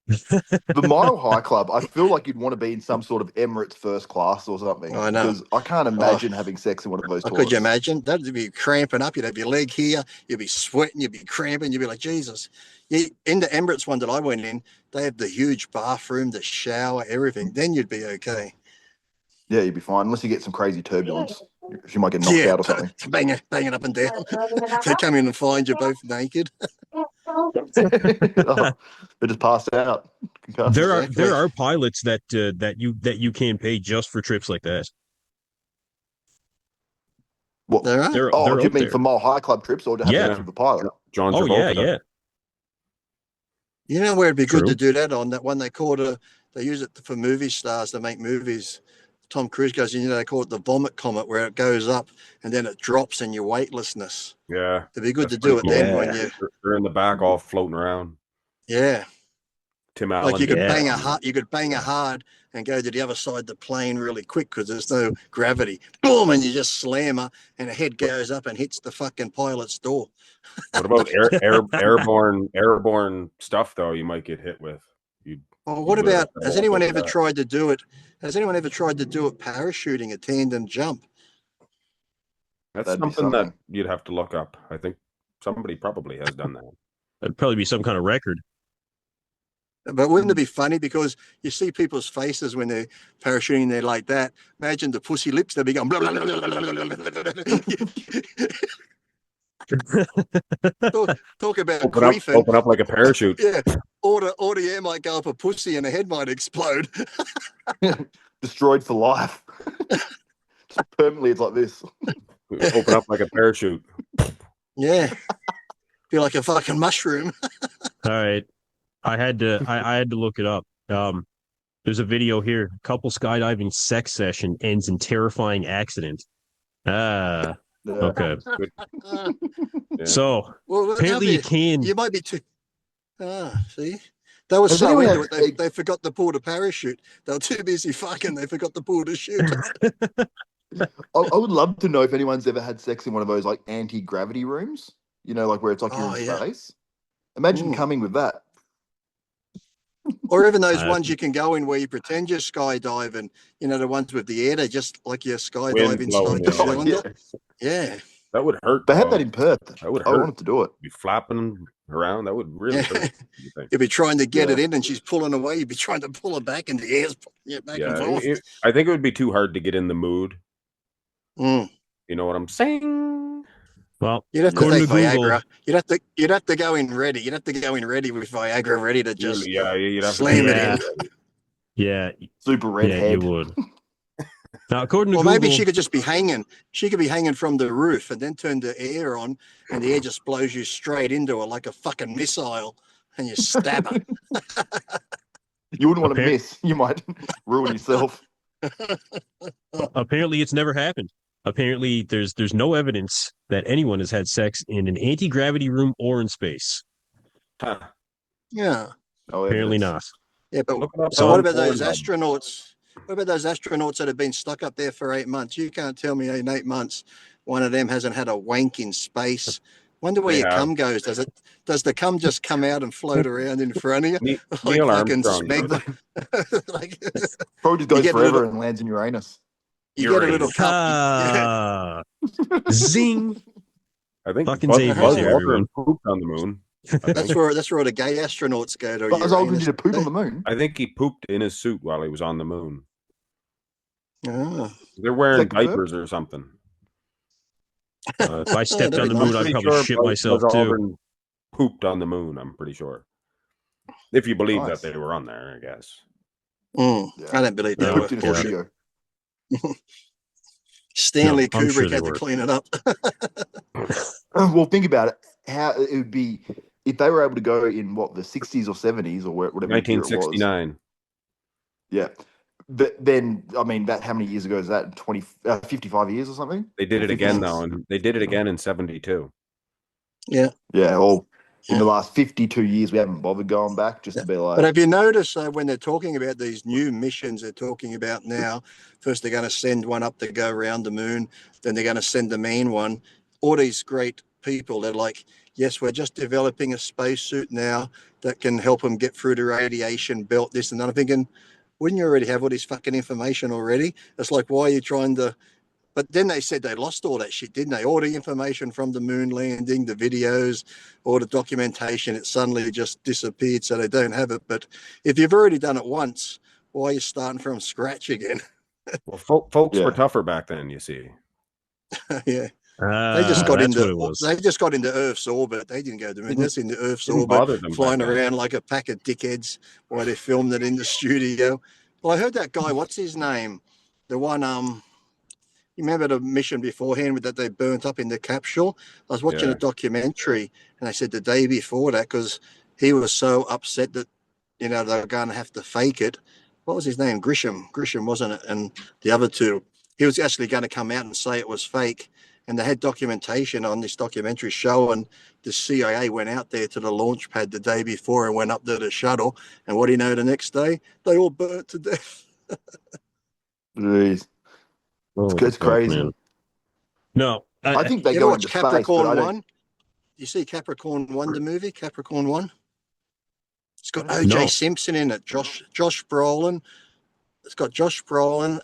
The Mile High Club, I feel like you'd want to be in some sort of Emirates first class or something I know. because I can't Oh, imagine having sex in one of those could you toilets. imagine? That'd be cramping up. You'd have your leg here. You'd be sweating. You'd be cramping. You'd be like, Jesus. In the Emirates one that I went in, they have the huge bathroom, the shower, everything. Then you'd be okay. Yeah, you'd be fine unless you get some crazy turbulence. You might get knocked out or something. Banging up and down. They come in and find you both naked. Oh, they just passed out. There are pilots that you can pay just for trips like that. What? There are. They're Do you mean there. for Mile High Club trips or to have sex with the pilot? John Oh Travolta. yeah. You know where it'd be True. good to do that on? That one they use it for movie stars to make movies. Tom Cruise goes in, they call it the vomit comet, where it goes up and then it drops in your weightlessness. Yeah. It'd be good to do it then when they're in the back all floating around. Yeah. Tim Allen. Like you could bang a hard and go to the other side of the plane really quick because there's no gravity. Boom, and you just slam her and her head goes up and hits the fucking pilot's door. What about airborne stuff though? You might get hit with. What about? Has anyone ever tried to do it? Has anyone ever tried to do it parachuting, a tandem jump? That's something that you'd have to look up. I think somebody probably has done that. That'd probably be some kind of record. But wouldn't it be funny because you see people's faces when they're parachuting there like that? Imagine the pussy lips; they'll be going. Blah, blah, blah, blah, blah, blah. Talk about open up like a parachute. Yeah, or the air might go up a pussy and the head might explode. Destroyed for life. Just permanently, it's like this. Open up like a parachute. Yeah, be like a fucking mushroom. All right. I had to look it up. There's a video here. Couple skydiving sex session ends in terrifying accident. Okay. So apparently you can. You might be too. See, they were so into it. They forgot to pull the parachute. They were too busy fucking. They forgot to pull the chute. I would love to know if anyone's ever had sex in one of those like anti-gravity rooms. You know, like where it's like you're in space. Imagine coming with that. Or even those ones you can go in where you pretend you're skydiving, you know, the ones with the air, they're just like you're skydiving inside the cylinder. Yeah. That would hurt. They have that in Perth. That would hurt. I wanted to do it. Be flapping around. That would really hurt. You'd be trying to get it in and she's pulling away. You'd be trying to pull her back and the air's pulling it back and forth. I think it would be too hard to get in the mood. You know what I'm saying? Well, you'd have to take Viagra. You'd have to go in ready. You'd have to go in ready with Viagra, ready to just you'd have slam it in. Yeah, super red head. You would. Now, according to Google, maybe she could just be hanging. She could be hanging from the roof and then turn the air on, and the air just blows you straight into her like a fucking missile, and you stab her. You wouldn't want to miss. You might ruin yourself. Apparently, it's never happened. Apparently, there's no evidence that anyone has had sex in an anti-gravity room or in space. Yeah. No apparently not. Yeah, but so what about those astronauts? What about those astronauts that have been stuck up there for 8 months? You can't tell me in 8 months one of them hasn't had a wank in space. Wonder where your cum goes. Does the cum just come out and float around in front of you? Neil Armstrong. Probably just goes forever and lands in Uranus. You get a little cup. Zing. I think fucking Xavier's here, everyone. Pooped on the moon. That's where all the gay astronauts go to. Buzz Aldrin did a poop on the moon. I think he pooped in his suit while he was on the moon. Oh. They're wearing diapers or something. If I stepped on the moon, I'd probably shit myself Buzz too. Aldrin pooped on the moon, I'm pretty sure. If you believe that they were on there, I guess. I don't believe that. Pooped in a video. Stanley Kubrick had to clean it up. Well, think about it. How it would be if they were able to go in the 60s or 70s or whatever 1969. It was. Yeah. But then, I mean, how many years ago is that? 55 years or something? They did it again, though, and they did it again in 72. Yeah. Yeah, well, in the last 52 years, we haven't bothered going back just to be like... But have you noticed when they're talking about these new missions they're talking about now, first they're going to send one up to go around the moon, then they're going to send the main one. All these great people, they're like, yes, we're just developing a spacesuit now that can help them get through the radiation belt, this and that. I'm thinking, wouldn't you already have all this fucking information already? It's like, why are you trying to... But then they said they lost all that shit, didn't they? All the information from the moon landing, the videos, all the documentation, it suddenly just disappeared, so they don't have it. But if you've already done it once, why are you starting from scratch again? Well, folks were Yeah. tougher back then, you see. Yeah. They just got That's what into it was. they just got into Earth's orbit. They didn't go to the moon. That's in the Earth's Didn't orbit, bother them back flying then. around like a pack of dickheads while they filmed it in the studio. Well, I heard that guy. What's his name? The one. You remember the mission beforehand that they burnt up in the capsule? I was watching Yeah. a documentary, and they said the day before that, because he was so upset that they were going to have to fake it. What was his name? Grisham, wasn't it? And the other two. He was actually going to come out and say it was fake. And they had documentation on this documentary showing the CIA went out there to the launch pad the day before and went up to the shuttle. And what do you know, the next day, they all burnt to death. Jeez. It's crazy. Man. No, I think they You ever go watch into space, Capricorn but I don't. 1? You see Capricorn 1, the movie? Capricorn 1? It's got No. O.J. Simpson in it, Josh Brolin. It's got Josh Brolin,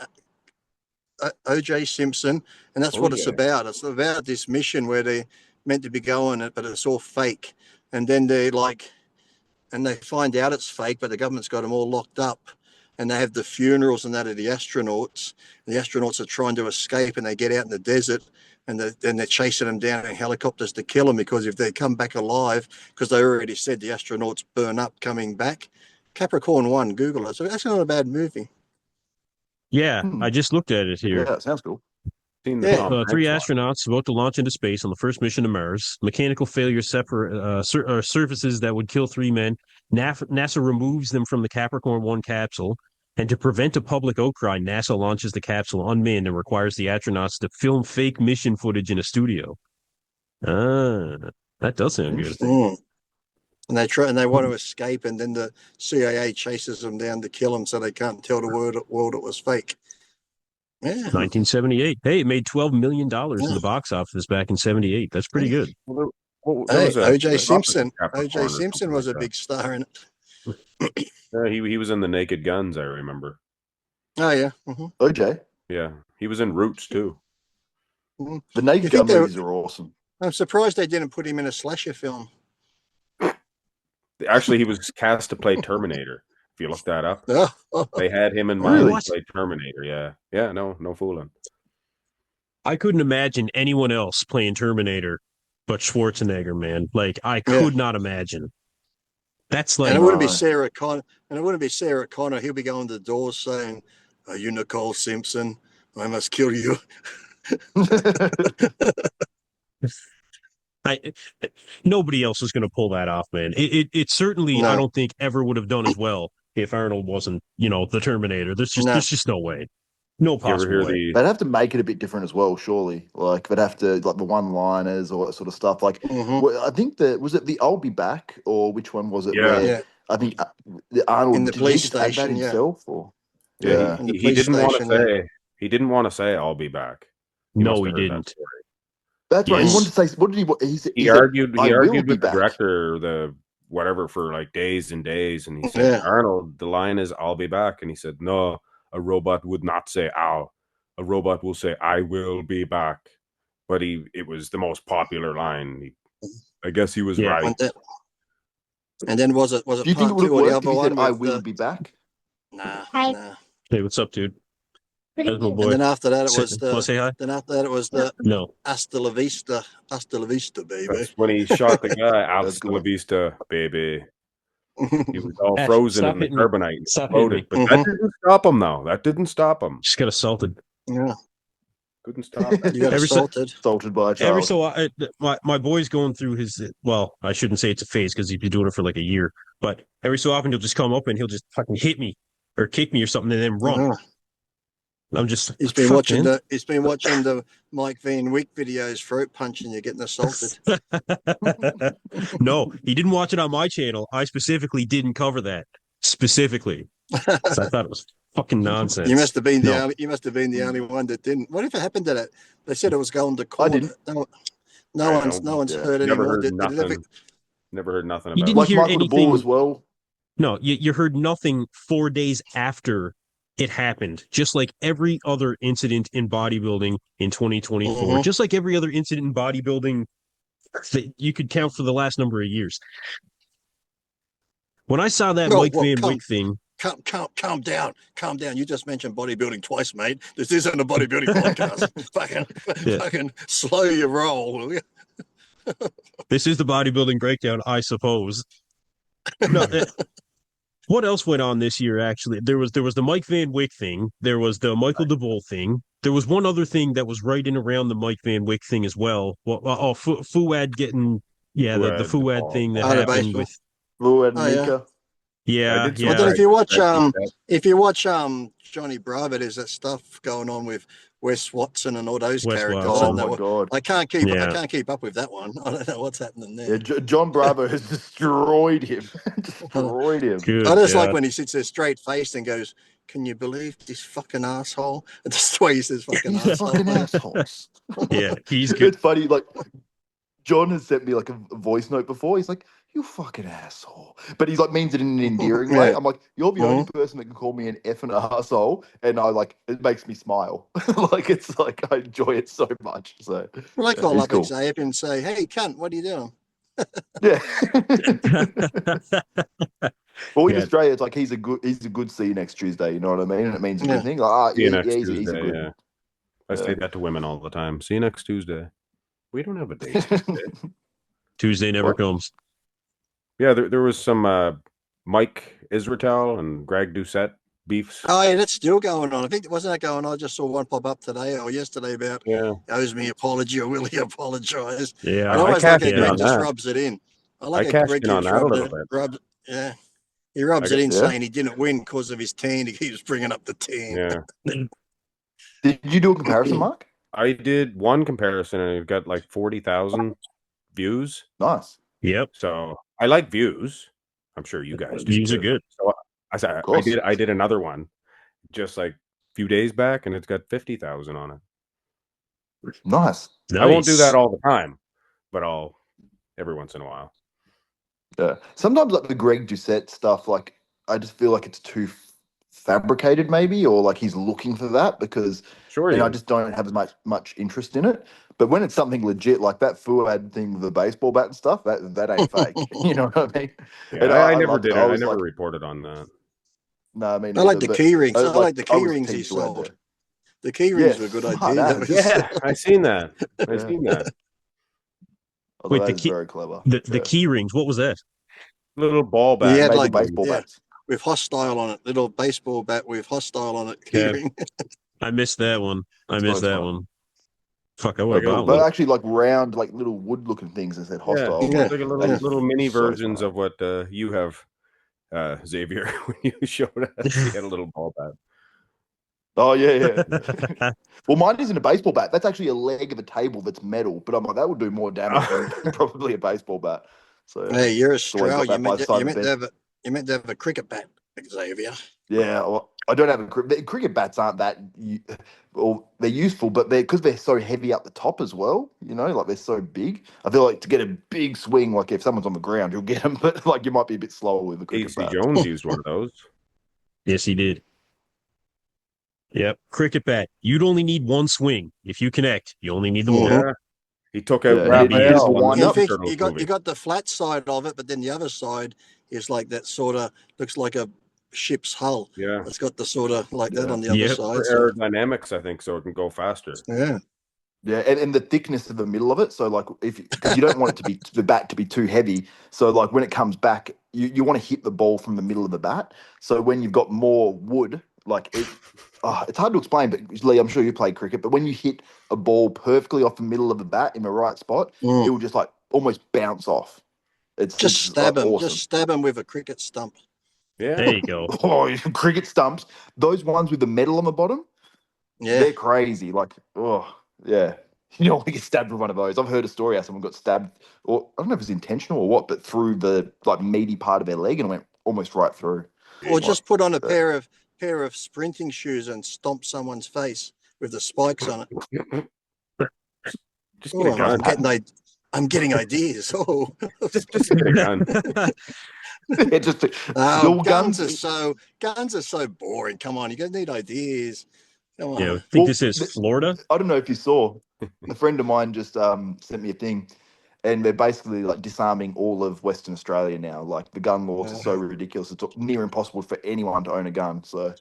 O.J. Simpson, and that's what it's about. It's about this mission where they're meant to be going it, but it's all fake. And then they find out it's fake, but the government's got them all locked up. And they have the funerals and that of the astronauts. And the astronauts are trying to escape, and they get out in the desert, and then they're chasing them down in helicopters to kill them, because if they come back alive, because they already said the astronauts burn up coming back. Capricorn 1, Google it. So that's not a bad movie. Yeah, I just looked at it here. Yeah, it sounds cool. Seen the Yeah. Tom Three Hanks one. astronauts about to launch into space on the first mission to Mars. Mechanical failure surfaces that would kill 3 men. NASA removes them from the Capricorn 1 capsule. And to prevent a public outcry, NASA launches the capsule unmanned and requires the astronauts to film fake mission footage in a studio. That does sound good. And they want to escape, and then the CIA chases them down to kill them, so they can't tell the world it was fake. Yeah. 1978. Hey, it made $12 million in the box office back in 78. That's pretty good. Well, Hey, O.J. Simpson. Capricorn O.J. or Simpson something was like a that. big star in it. Yeah, he was in the Naked Guns, I remember. Oh yeah. OJ. Yeah, he was in Roots too. The Naked Gun movies are awesome. I'm surprised they didn't put him in a slasher film. Actually, he was cast to play Terminator. If you look that up, Oh. they had him in mind to play Terminator. Yeah, no fooling. I couldn't imagine anyone else playing Terminator but Schwarzenegger, man. Like, I could not imagine. That's like, and it wouldn't be Sarah Connor. And it wouldn't be Sarah Connor. He'll be going to the doors saying, "Are you Nicole Simpson? I must kill you." Nobody else is going to pull that off, man. It certainly, I don't think, ever would have done as well if Arnold wasn't, the Terminator. There's just no way. No possible way. They'd have to make it a bit different as well, surely. Like, they'd have to, like, the one-liners or that sort of stuff. Like, I think was it the I'll Be Back, or which one was it? Yeah. I think the Arnold in the police station, himself, or he didn't want to say. He didn't want to say I'll be back. No, he didn't. That's right. He wanted to say. What did he? He argued with the director, the whatever, for like days and days, and he said, "Arnold, the line is I'll be back," and he said, "No, a robot would not say "I'll." A robot will say "I will be back." But it was the most popular line. I guess he was right. And then was it Do you think it would have worked if he said "I will be back"? Nah. Hey, what's up, dude? And then after that, it was Want to say hi? Then after that, it was the no. Hasta la vista, baby. That's when he shot the guy. Hasta la vista, baby. He was all frozen in the carbonite and exploded. But that didn't stop him, though. That didn't stop him. Just got assaulted. Yeah. Couldn't stop it. You got assaulted. Assaulted by a child. Every so my boy's going through his, well, I shouldn't say it's a phase because he's been doing it for like a year, but every so often he'll just come up and he'll just fucking hit me or kick me or something and then run. I'm just. He's been watching the Mike Van Wyck videos, throat punching you, getting assaulted. No, he didn't watch it on my channel. I specifically didn't cover that specifically. So I thought it was fucking nonsense. You must have been the only one that didn't. Whatever happened to that? They said it was going to court. I didn't. No one's heard anymore. Never heard nothing about you it. didn't hear Michael anything as well. No, you heard nothing 4 days after it happened. Just like every other incident in bodybuilding in 2024, just like every other incident in bodybuilding that you could count for the last number of years. When I saw that Mike Van Wyck thing, calm down. You just mentioned bodybuilding twice, mate. This isn't a bodybuilding podcast. Fucking slow your roll. This is the bodybuilding breakdown, I suppose. No, what else went on this year? Actually, there was the Mike Van Wyck thing. There was the Michael DeVol thing. There was one other thing that was right in around the Mike Van Wyck thing as well. Fuad getting the Fuad thing that happened with Fuad and Oh, yeah. Mika. yeah. Well, then if you watch Johnny Bravo, there's that stuff going on with Wes Watson and all those Wes characters. Watson. Oh my god! I can't keep up with that one. I don't know what's happening there. Yeah, John Bravo has destroyed him. Destroyed him. Good I just like God. when he sits there straight faced and goes, "Can you believe this fucking asshole?" That's the way he says, "Fucking These asshole." fucking assholes. Yeah, he's good. It's funny. Like John has sent me like a voice note before. He's like, "You fucking asshole," but he's like means it in an endearing way. Yeah. I'm like, "You're the only person that can call me an effing asshole," and I like it makes me smile. Like it's like I enjoy it so much. So Well, I call he's up cool. Xavier and say, "Hey, cunt, what are you doing?" Yeah. Well, in Yeah. Australia, it's like he's a good see you next Tuesday. You know what I mean? And it means a Yeah. good thing. Like, See you next he's a Tuesday. good. Yeah. I say that to women all the time. See you next Tuesday. We don't have a date. Tuesday. Tuesday never comes. Yeah, there was some Mike Israetel and Greg Doucette beefs. Oh, yeah, that's still going on. I think wasn't that going on? I just saw one pop up today or yesterday about owes me apology or will he apologize? Yeah, I always like how Greg just that. rubs it in. I like I how cashed Greg in on keeps that a rubbing little bit. He rubs it in, Yeah. saying he didn't win because of his team. He keeps bringing up the team. Yeah. Did you do a comparison, Mark? I did one comparison and it got like 40,000 views. Nice. Yep. So I like views. I'm sure you guys do. Views are good. So I did another one just like a few days back and it's got 50,000 on it. Nice. I won't do that all the time, but I'll every once in a while. Yeah. Sometimes like the Greg Doucette stuff, like I just feel like it's too fabricated, maybe, or like he's looking for that because I just don't have as much interest in it. But when it's something legit like that Fuad thing with the baseball bat and stuff, that ain't fake. You know what I mean? Yeah, and I never did it. I never like, reported on that. No, I mean, I like the key rings. I like the key rings he Fuad sold. there. The key rings were a good idea. Yeah, I seen that. I seen that. Wait, that's very clever. The key rings. What was that? Little ball bat. He had Maybe like baseball bats with hostile on it. Little baseball bat with hostile on it. Key ring. I missed that one. I missed that one. Fuck, I would have bought But one. actually, like round, like little wood-looking things instead hostile. Yeah, like a little mini so versions smart. of what you have, Xavier. When you showed us, you had a little ball bat. Oh yeah. Well, mine isn't a baseball bat. That's actually a leg of a table that's metal. But I'm like, that would do more damage than probably a baseball bat. So hey, you're Australian. You meant to have a cricket bat, Xavier. Yeah, well, I don't have a cricket bats. Aren't that well? They're useful, but because they're so heavy up the top as well. You know, like they're so big. I feel like to get a big swing, like if someone's on the ground, you'll get them. But like you might be a bit slower with the cricket Casey bat. Jones used one of those. Yes, he did. Yep, cricket bat. You'd only need one swing. If you connect, you only need the one. Yeah. He took out You got the flat side of it, but then the other side is like that sort of looks like a ship's hull. Yeah, it's got the sort of like that on the other side. For aerodynamics, I think, so it can go faster. Yeah, and the thickness of the middle of it. So like, because you don't want it to be the bat to be too heavy. So like when it comes back, you want to hit the ball from the middle of the bat. So when you've got more wood, like it's hard to explain. But Lee, I'm sure you played cricket. But when you hit a ball perfectly off the middle of the bat in the right spot, it will just like almost bounce off. Just stab him. Awesome. Just stab him with a cricket stump. Yeah, there you go. Oh, cricket stumps. Those ones with the metal on the bottom. Yeah, they're crazy. Like, yeah. You don't want to get stabbed with one of those. I've heard a story how someone got stabbed, or I don't know if it's intentional or what, but through the like meaty part of their leg and went almost right through. Or just put on a pair of sprinting shoes and stomp someone's face with the spikes on it. Just get a gun. I'm getting ideas. Oh, just get a gun. Guns are so boring. Come on, you guys need ideas. Come on. Yeah, I think this is Florida. I don't know if you saw. A friend of mine just sent me a thing, and they're basically like disarming all of Western Australia now. Like the gun laws are so ridiculous; it's near impossible for anyone to own a gun. So,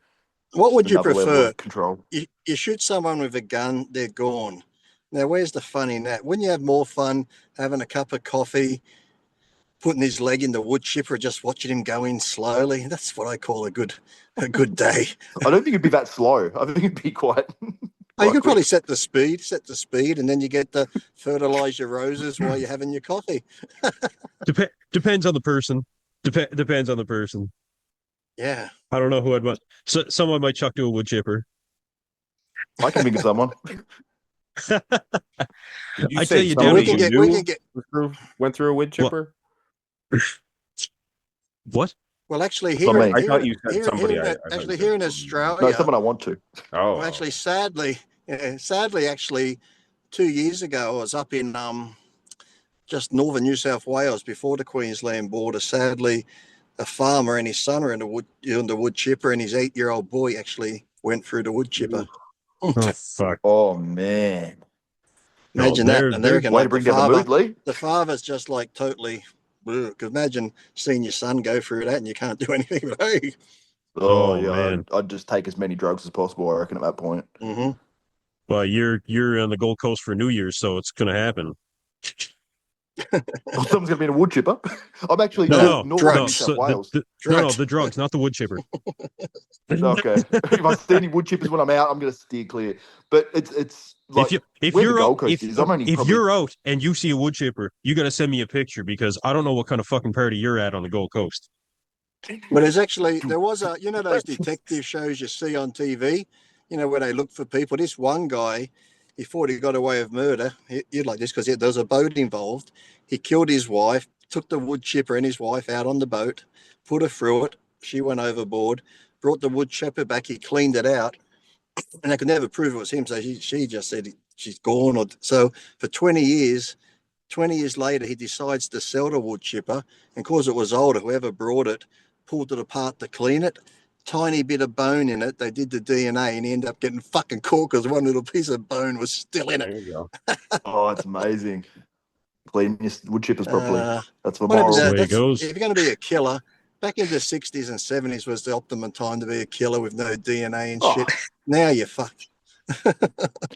what would you another level prefer? of control. You shoot someone with a gun, they're gone. Now, where's the fun in that? Wouldn't you have more fun having a cup of coffee, putting his leg in the wood chipper, just watching him go in slowly? That's what I call a good day. I don't think it'd be that slow. I think it'd be quite. Oh, you quite could probably quick. set the speed, and then you get to fertilize your roses while you're having your coffee. Depends on the person. Depends on the person. Yeah. I don't know who I'd want. So someone might chuck to a wood chipper. I can think of someone. Did you I say tell you, somebody Downey, we can get. went through a wood chipper? What? Well, actually, That's what I mean. I thought you said somebody. I thought you here said in somebody. Australia. No, someone I want to. Oh, Well, actually, sadly, actually, 2 years ago, I was up in just northern New South Wales before the Queensland border. Sadly, a farmer and his son are in the wood chipper, and his 8-year-old boy actually went through the wood chipper. Oh fuck! Oh man, Imagine that, and they reckon way to like bring down the mood, Lee. the father's just like totally. Because imagine seeing your son go through that and you can't do anything. But hey, Oh, Oh, yeah, man. I'd just take as many drugs as possible. I reckon at that point. Well, you're on the Gold Coast for New Year's, so it's gonna happen. Someone's going to be in a wood chipper. I'm actually No, northern New drugs. South Wales. Drugs. The drugs, not the wood chipper. Okay, if I see any wood chippers when I'm out, I'm going to steer clear. But it's like if where the you're Gold out, Coast is. I'm only if probably you're out and you see a wood chipper, you got to send me a picture because I don't know what kind of fucking party you're at on the Gold Coast. But there was those detective shows you see on TV, where they look for people. This one guy, he thought he got away with murder. You'd like this because there was a boat involved. He killed his wife, took the wood chipper and his wife out on the boat, put her through it. She went overboard, brought the wood chipper back. He cleaned it out, and they could never prove it was him. So she just said she's gone. So for 20 years, 20 years later, he decides to sell the wood chipper, and because it was older, whoever brought it pulled it apart to clean it. Tiny bit of bone in it. They did the DNA, and he ended up getting fucking caught because one little piece of bone was still in it. there you go. oh, it's amazing. Clean your wood chippers properly. That's the What happens? That's the moral. way it goes. If you're going to be a killer, back in the 60s and 70s was the optimum time to be a killer with no DNA and shit. Now you're fucked.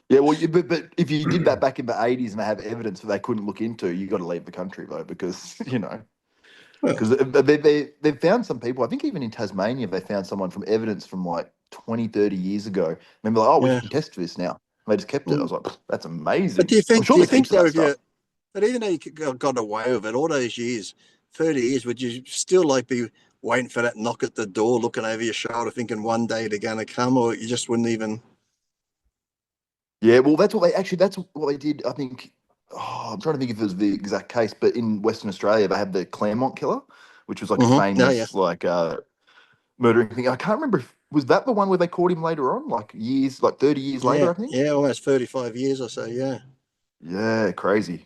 Yeah, well, but if you did that back in the 80s and they have evidence that they couldn't look into, you got to leave the country though, because because they've found some people. I think even in Tasmania they found someone from evidence from like 20, 30 years ago. And they're like, oh, we can test for this now. And they just kept it. I was like, that's amazing. But do you I'm sure think there's heaps of though, that stuff. but even though you got away with it all those years, 30 years, would you still like be waiting for that knock at the door, looking over your shoulder, thinking one day they're going to come, or you just wouldn't even? Yeah, well, that's what they did. I think. Oh, I'm trying to think if it was the exact case, but in Western Australia, they had the Claremont killer, which was like a famous murdering thing. I can't remember. Was that the one where they caught him later on, like 30 years later? I think. Yeah, almost 35 years or so. Yeah. Yeah, crazy.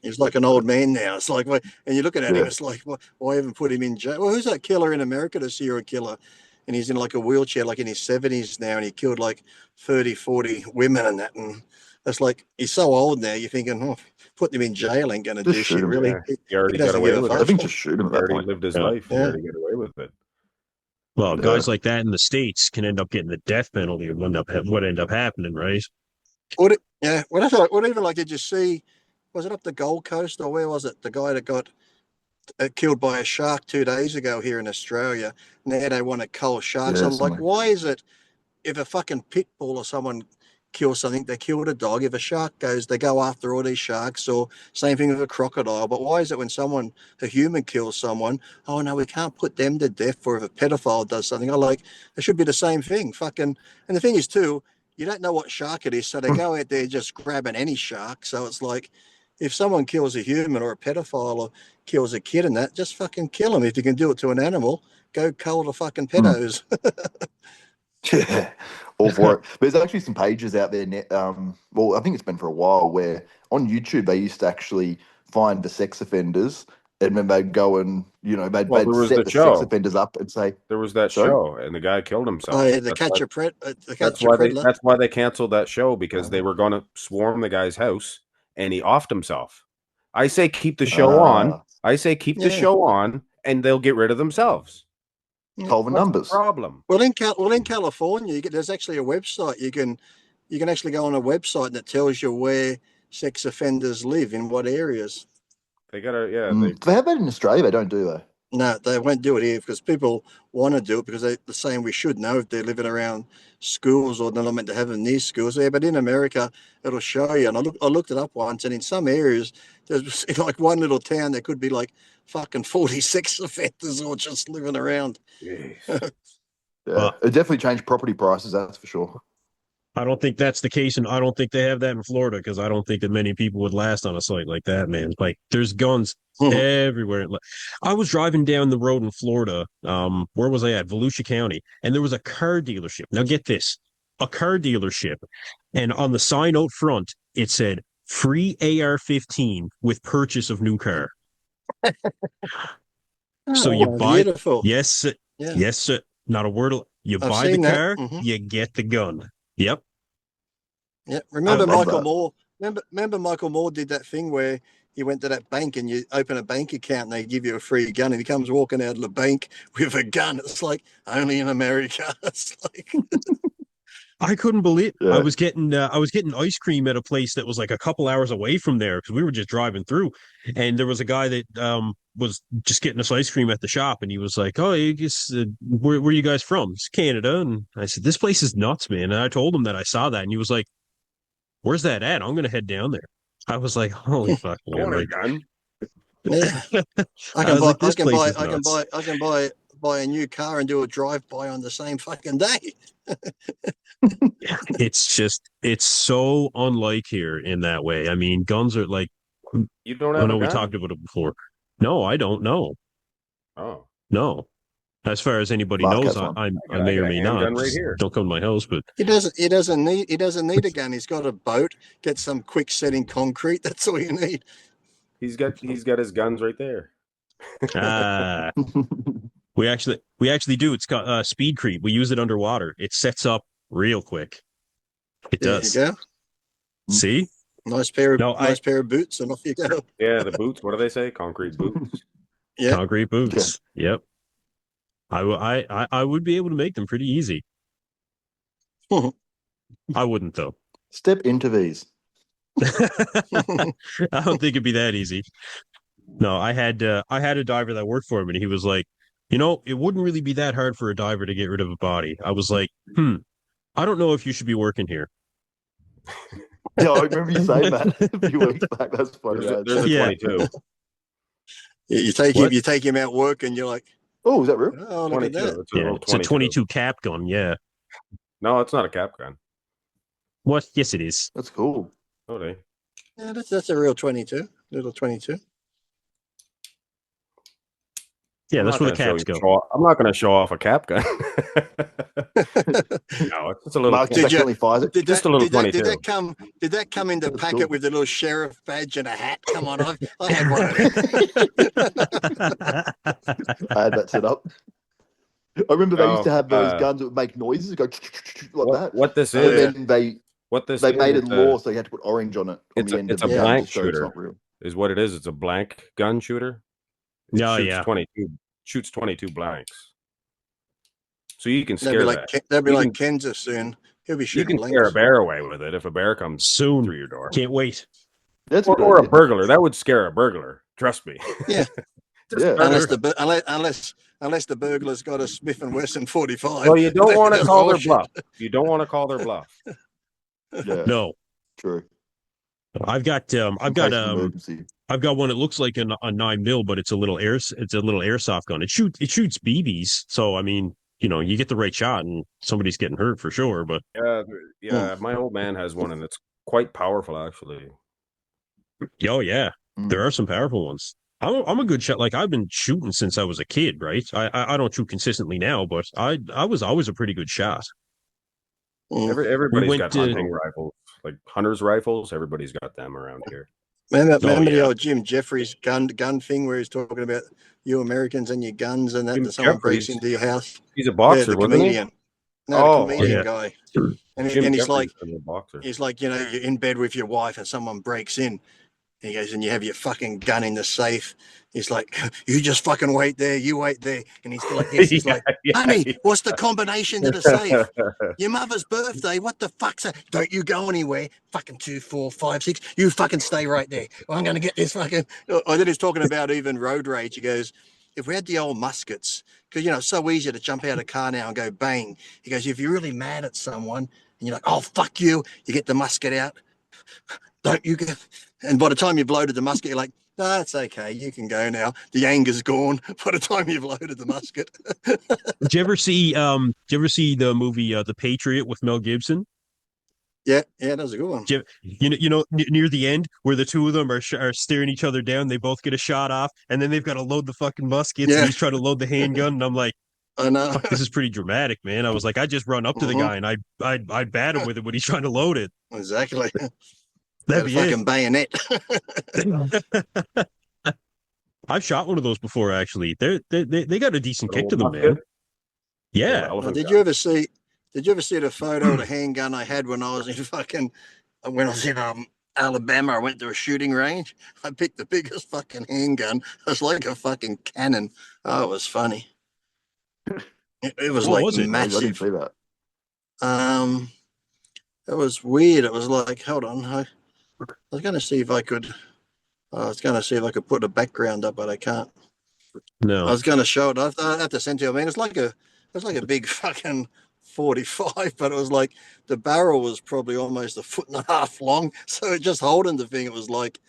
He's like an old man now. It's like, and you're looking at him, it's like, why even put him in jail? Well, who's that killer in America, the serial killer? And he's in like a wheelchair, like in his 70s now, and he killed like 30, 40 women and that. And it's like, he's so old now, you're thinking, putting him in jail ain't going to do shit, really. Yeah. He already got away with it. I think just shoot him at He that already point. lived his life. He already got away with it. Well, guys like that in the States can end up getting the death penalty and what end up happening, right? What even like, did you see, was it up the Gold Coast or where was it? The guy that got killed by a shark 2 days ago here in Australia. Now they want to cull sharks. I'm like, why is it if a fucking pit bull or someone kills something, they killed a dog. If a shark goes, they go after all these sharks, or same thing with a crocodile. But why is it when a human kills someone, oh no, we can't put them to death, or if a pedophile does something? I'm like, it should be the same thing. Fucking, and the thing is too, you don't know what shark it is, so they go out there just grabbing any shark. So it's like, if someone kills a human or a pedophile or kills a kid and that, just fucking kill them. If you can do it to an animal, go cull the fucking pedos. Yeah, all for it. There's actually some pages out there. Well, I think it's been for a while where on YouTube they used to actually find the sex offenders, and then they'd go and they'd set the sex offenders up and say there was that show, and the guy killed himself. Oh, yeah, Predator. That's why they canceled that show, because they were going to swarm the guy's house, and he offed himself. I say keep the show on. Ah, I say keep the Yeah. show on, and they'll get rid of themselves. 12 and What's the numbers. problem? Well, in California, there's actually a website you can actually go on a website that tells you where sex offenders live in what areas. They gotta, yeah. They have that in Australia, they don't do they? No, they won't do it here because people want to do it because they're saying we should know if they're living around schools or they're not meant to have them near schools. Yeah, but in America, it'll show you. And I looked it up once, and in some areas, there's in like one little town, there could be like fucking 40 sex offenders all just living around. Jeez. Yeah, it definitely changed property prices, that's for sure. I don't think that's the case, and I don't think they have that in Florida because I don't think that many people would last on a site like that, man. Like, there's guns everywhere. I was driving down the road in Florida. Where was I at? Volusia County, and there was a car dealership. Now, get this, a car dealership, and on the sign out front, it said free AR-15 with purchase of new car. So you buy, beautiful. yes, Yeah. yes, sir. Not a word. You I've buy the seen that. car, Mhm. you get the gun. Yep. Yeah, remember love Michael that. Moore? Remember Michael Moore did that thing where he went to that bank and you open a bank account and they give you a free gun, and he comes walking out of the bank with a gun. It's like only in America. It's like I couldn't believe Yeah. I was getting ice cream at a place that was like a couple hours away from there because we were just driving through, and there was a guy that was just getting us ice cream at the shop, and he was like, "Oh, you just where are you guys from?" It's Canada, and I said, "This place is nuts, man." And I told him that I saw that, and he was like, "Where's that at? I'm gonna head down there." I was like, "Holy fuck, I man!" want a Like, gun. yeah. I was like, "This place is I can nuts." buy a new car and do a drive by on the same fucking day. It's so unlike here in that way. I mean, guns are like, You don't I have know a we gun? talked about it before. No, I don't know. Oh, No. As far as anybody Mark knows, has one. I may got or a may handgun not. right Just here. don't come to my house, but He doesn't need a gun. He's got a boat. Get some quick setting concrete. That's all you need. he's got his guns right there. ah, we actually do. It's got speed creep. We use it underwater. It sets up real quick. It There you does. go. See? Nice pair No, of boots, and off you go. Yeah, the boots. What do they say? Concrete boots. Yeah. concrete boots. Yep. I would be able to make them pretty easy. I wouldn't though. Step into these. I don't think it'd be that easy. No, I had a diver that worked for him, and he was like, it wouldn't really be that hard for a diver to get rid of a body. I was like, I don't know if you should be working here. Yeah, I remember you saying that a few weeks back. That's funny. There's a Yeah. 22. You take him out work, and you're like, Oh, is that real? oh, look at 22. that. It's a little It's a 22 cap gun. Yeah. No, it's not a cap gun. What? Yes, it is. That's cool. Oh, they. Yeah, that's a real 22, little 22. Yeah, I'm that's not where the gonna caps show you- go. I'm not going to show off a cap gun. No, it's a little. Mark definitely fires it. Just a little 22. Did that come in the That's packet cool. with a little sheriff badge and a hat? Come on, I had one of them. I had that set up. I remember they used to have those Oh, guns that would make noises, go like that. what this Oh, is? yeah. Then they made it law, so you had to put orange on it. On it's the a- end it's of a the gun blank to show it's shooter. not real. Is what it is. It's a blank gun shooter. It Oh, shoots yeah. 22. Shoots 22 blanks. So you can They'll scare be that. like they'll be You like can- Kansas soon. He'll be You shooting can scare a blanks. bear away with it if a bear comes Soon. through your door. Can't wait. That's a good Or a idea. burglar. That would scare a burglar. Trust me. Yeah. Yeah. Unless the burglar's got a Smith and Wesson 45. Well, you don't want to call their Oh, shit. bluff. You don't want to call their bluff. Yeah, No, true. I've got In case of emergency. I've got one that looks like a 9mm, but it's a little airsoft gun. It shoots BBs. So I mean, you get the right shot and somebody's getting hurt for sure. But Yeah. My old man has one, and it's quite powerful, actually. oh yeah, Mm. there are some powerful ones. I'm a good shot. Like I've been shooting since I was a kid, right? I don't shoot consistently now, but I was always a pretty good shot. Everybody's went got to- hunting rifles, like hunters' rifles. Everybody's got them around here. Remember the yeah. old Jim Jeffries gun thing where he's talking about you Americans and your guns and that, Jim that someone breaks Jeffries? into your house? He's a boxer, the wasn't he? comedian. No, Oh, the comedian yeah. guy. And, Jim and he's Jeffries like, is a boxer. you're in bed with your wife and someone breaks in. He goes, and you have your fucking gun in the safe. He's like, you just fucking wait there. You wait there. And he's like this. He's like, honey, what's the combination to the safe? Your mother's birthday. What the fuck's that? Don't you go anywhere. Fucking 2, 4, 5, 6. You fucking stay right there. I'm going to get this fucking. Oh, then he's talking about even road rage. He goes, if we had the old muskets, because, you know, it's so easy to jump out of a car now and go bang. He goes, if you're really mad at someone and you're like, oh, fuck you, you get the musket out. Don't you get. And by the time you've loaded the musket, you're like, no, that's okay. You can go now. The anger's gone by the time you've loaded the musket. Did you ever see the movie The Patriot with Mel Gibson? Yeah, that was a good one. Near the end where the two of them are staring each other down, they both get a shot off, and then they've got to load the fucking muskets, and he's trying to load the handgun, and I'm like, I know. fuck, this is pretty dramatic, man. I was like, I just run up to the guy and I'd bat him with it when he's trying to load it. Exactly. That'd be fucking bayonet. I've shot one of those before, actually. They got a decent kick to them, musket? man. Yeah. Well, did you ever see the photo of the handgun I had when I was in Alabama? I went to a shooting range. I picked the biggest fucking handgun. It was like a fucking cannon. Oh, it was funny. It was What was it? massive. I didn't see that. It was weird. It was like, hold on, I was going to see if I could. I was going to see if I could put a background up, but I can't. No. I was going to show it. I have to send to you. I mean, it's like a big fucking 45, but it was like the barrel was probably almost 1.5 feet long. So just holding the thing, it was like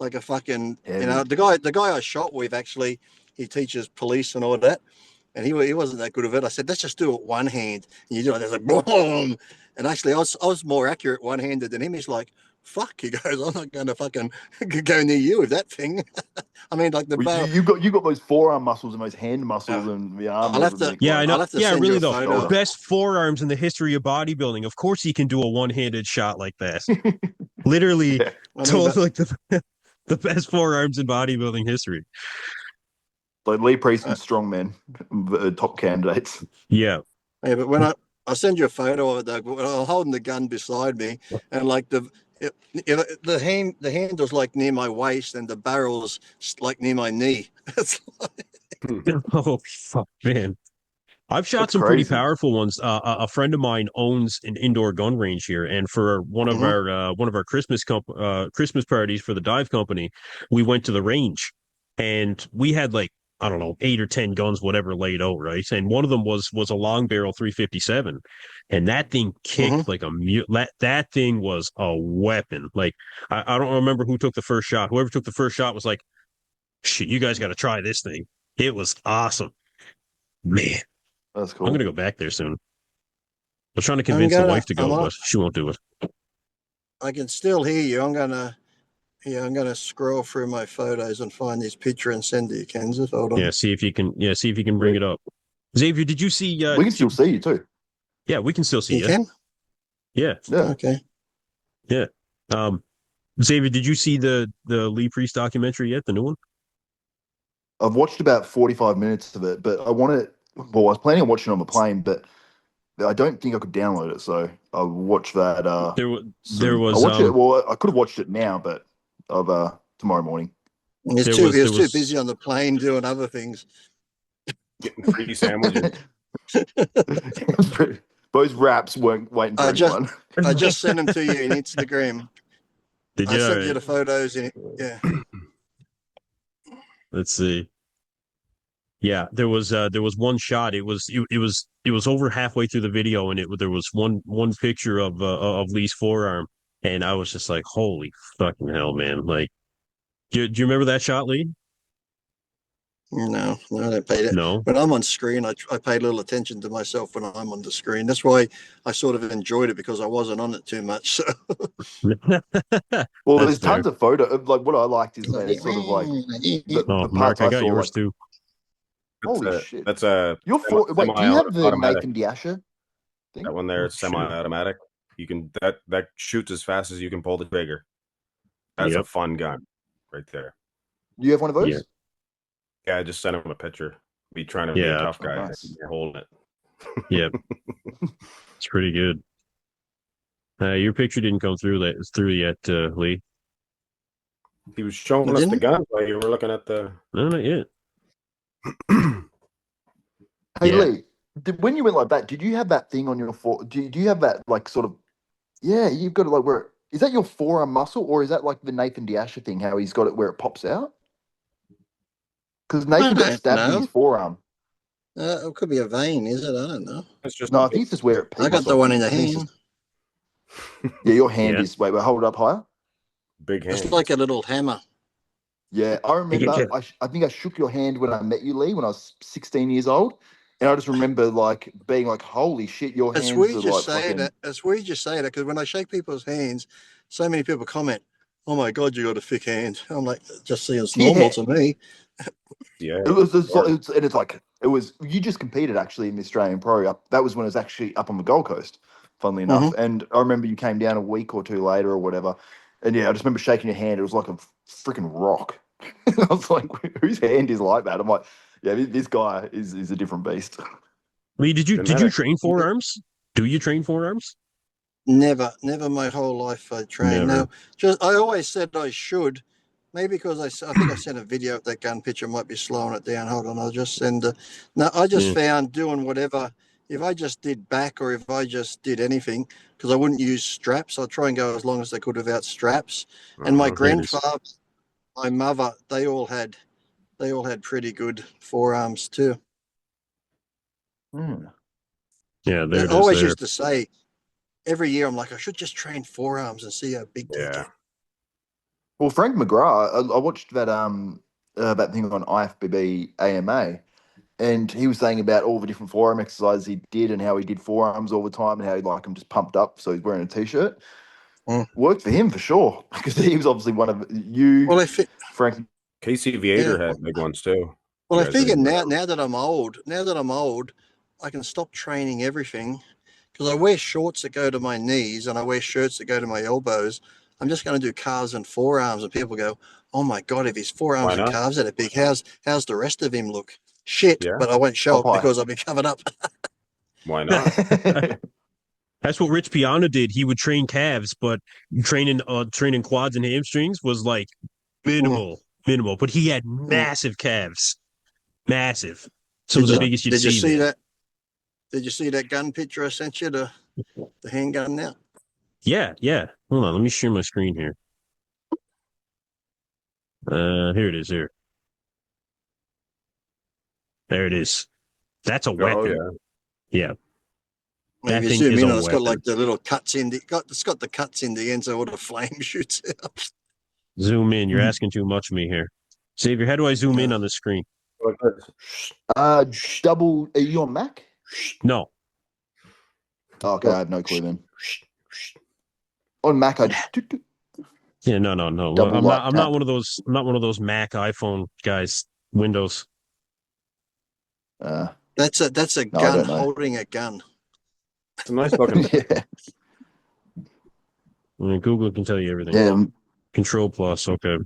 a fucking, Heavy. you know, the guy I shot with, actually, he teaches police and all that. And he wasn't that good of it. I said, let's just do it one hand. And you do it, there's like, boom. And actually, I was more accurate one-handed than him. He's like, fuck, he goes, I'm not going to fucking go near you with that thing. I mean, like the Well, barrel. you got those forearm muscles and those hand muscles and the arm. I'll have to- everything. Yeah, I know. I'll have to Yeah, send you really a though. photo. The best forearms in the history of bodybuilding. Of course, he can do a one-handed shot like that. Literally, Yeah. like the best forearms in bodybuilding history. Like Lee Priest and strongmen, top candidates. Yeah. Yeah, but when I'll send you a photo of it, Doug. But I'm holding the gun beside me, and like the handle's like near my waist, and the barrel's like near my knee. It's Oh fuck, man. I've shot That's some pretty crazy. powerful ones. A friend of mine owns an indoor gun range here, and for one of our Christmas Christmas parties for the dive company, we went to the range, and we had like, I don't know, 8 or 10 guns, whatever, laid out, right? And one of them was a long barrel 357, and that thing kicked like a mute. That thing was a weapon. Like I don't remember who took the first shot. Whoever took the first shot was like, "Shit, you guys got to try this thing." It was awesome, man. That's cool. I'm gonna go back there soon. I was trying to convince the wife to go, but she won't do it. I can still hear you. I'm gonna scroll through my photos and find this picture and send it to you, Kansas. Hold on. Yeah, see if you can bring it up. Xavier, did you see? We can still see you too. Yeah, we can still see You can? Yeah. Okay. Yeah. Xavier, did you see the Lee Priest documentary yet? The new one? I've watched about 45 minutes of it, but I was planning on watching it on the plane, but I don't think I could download it, so I'll watch that. There was. I'll watch it. Well, I could have watched it now, but tomorrow morning. He was too busy on the plane doing other things. Getting free sandwiches. Those wraps weren't waiting for anyone. I just sent them to you in Instagram. Did you? I sent you the photos in it. Yeah. Let's see. Yeah, there was one shot. It was over halfway through the video, and there was one picture of Lee's forearm, and I was just like, holy fucking hell, man! Like, do you remember that shot, Lee? No, I don't pay it. No. When I'm on screen, I pay little attention to myself when I'm on the screen. That's why I sort of enjoyed it, because I wasn't on it too much. So. Well, there's tons of photos. Like, what I liked is that it's sort of like the Mark, parts I got saw, yours like, too. Holy shit! That's a. Wait, do you have the Nathan Diasha thing? That one there, it's semi-automatic. You can that shoots as fast as you can pull the trigger. That's a fun gun, right there. You have one of those? Yeah, I just sent him a picture. Be trying to be a tough guy. Nice. You're holding it. Yeah, it's pretty good. Your picture didn't come through yet, Lee. He was showing us the gun while you were looking at the. No, not yet. Hey Yeah. Lee, when you went like that, did you have that thing on your do you have that like sort of? Yeah, you've got it like where is that your forearm muscle or is that like the Nathan Diasher thing? How he's got it where it pops out? Because I Nathan got don't stabbed in his know. forearm. It could be a vein, is it? I don't know. It's just No, a I think it's just where it I peaks. got the one in the I think it's hand. just yeah. Your hand Yeah. is wait, hold it up higher. big hand. It's like a little hammer. Yeah, I remember. I think I shook your hand when I met you, Lee, when I was 16 years old, and I just remember like being like, "Holy shit, your It's hands weird are you like say fucking." that. It's weird you say that because when I shake people's hands, so many people comment, "Oh my god, you got a thick hand." I'm like, it just seems normal Yeah, to me. Yeah. it was. And it's like it was. You just competed actually in the Australian Pro. That was when it was actually up on the Gold Coast, funnily enough. Mm-hmm. And I remember you came down a week or two later or whatever. And yeah, I just remember shaking your hand. It was like a freaking rock. I was like, "Whose hand is like that?" I'm like, "Yeah, this guy is a different beast." Lee, did you Genetic. train forearms? Do you train forearms? Never my whole life I trained. Never. No, just I always said I should. Maybe because I think I sent a video of that gun picture. Might be slowing it down. Hold on, I'll just send. No, I just Yeah. found doing whatever. If I just did back or if I just did anything, because I wouldn't use straps, I'd try and go as long as I could without straps. And my Uh-huh. There it is. grandfather, my mother, they all had pretty good forearms too. Hmm. Yeah, I there it is always there. used to say every year, I'm like, I should just train forearms and see how big they Yeah. get. Well, Frank McGrath, I watched that thing on IFBB AMA, and he was saying about all the different forearm exercises he did and how he did forearms all the time and how he like them just pumped up. So he's wearing a t-shirt. Mm. Worked for him for sure because he was obviously one of you, Well, I fit. Frank. Casey Yeah. Viator had big ones too. Well, You I guys figure remember? now that I'm old, I can stop training everything because I wear shorts that go to my knees and I wear shirts that go to my elbows. I'm just going to do calves and forearms, and people go, "Oh my god, if his Why forearms and not? calves are big, how's the rest of him look?" Shit, Yeah. but I won't show it Popeye. because I'll be covered up. Why not? That's what Rich Piana did. He would train calves, but training quads and hamstrings was like Mm. minimal. But he had massive calves, massive. Some of Did the you biggest you'd did you see, see man. that? Did you see that gun picture I sent you? The handgun now. Yeah, yeah. Hold on, let me share my screen here. Here it is. There it is. That's a Oh weapon. yeah. Yeah, If that you thing zoom is in a on it, it's got weapon. like the little cuts in it's got the cuts in the end, so all the flame shoots out. Zoom in. You're asking too much of me here. Xavier, how do I zoom in on the screen? Like this. uh, double. Are you on Mac? No. Oh, okay, I have no clue then. On Mac, I just Yeah, no. Well, double light I'm not tap. one of those. I'm not one of those Mac iPhone guys. Windows. Uh, That's a no, I gun don't know. holding a gun. It's a nice looking. Yeah, I mean, Google can tell you everything. yeah. Control plus. Okay.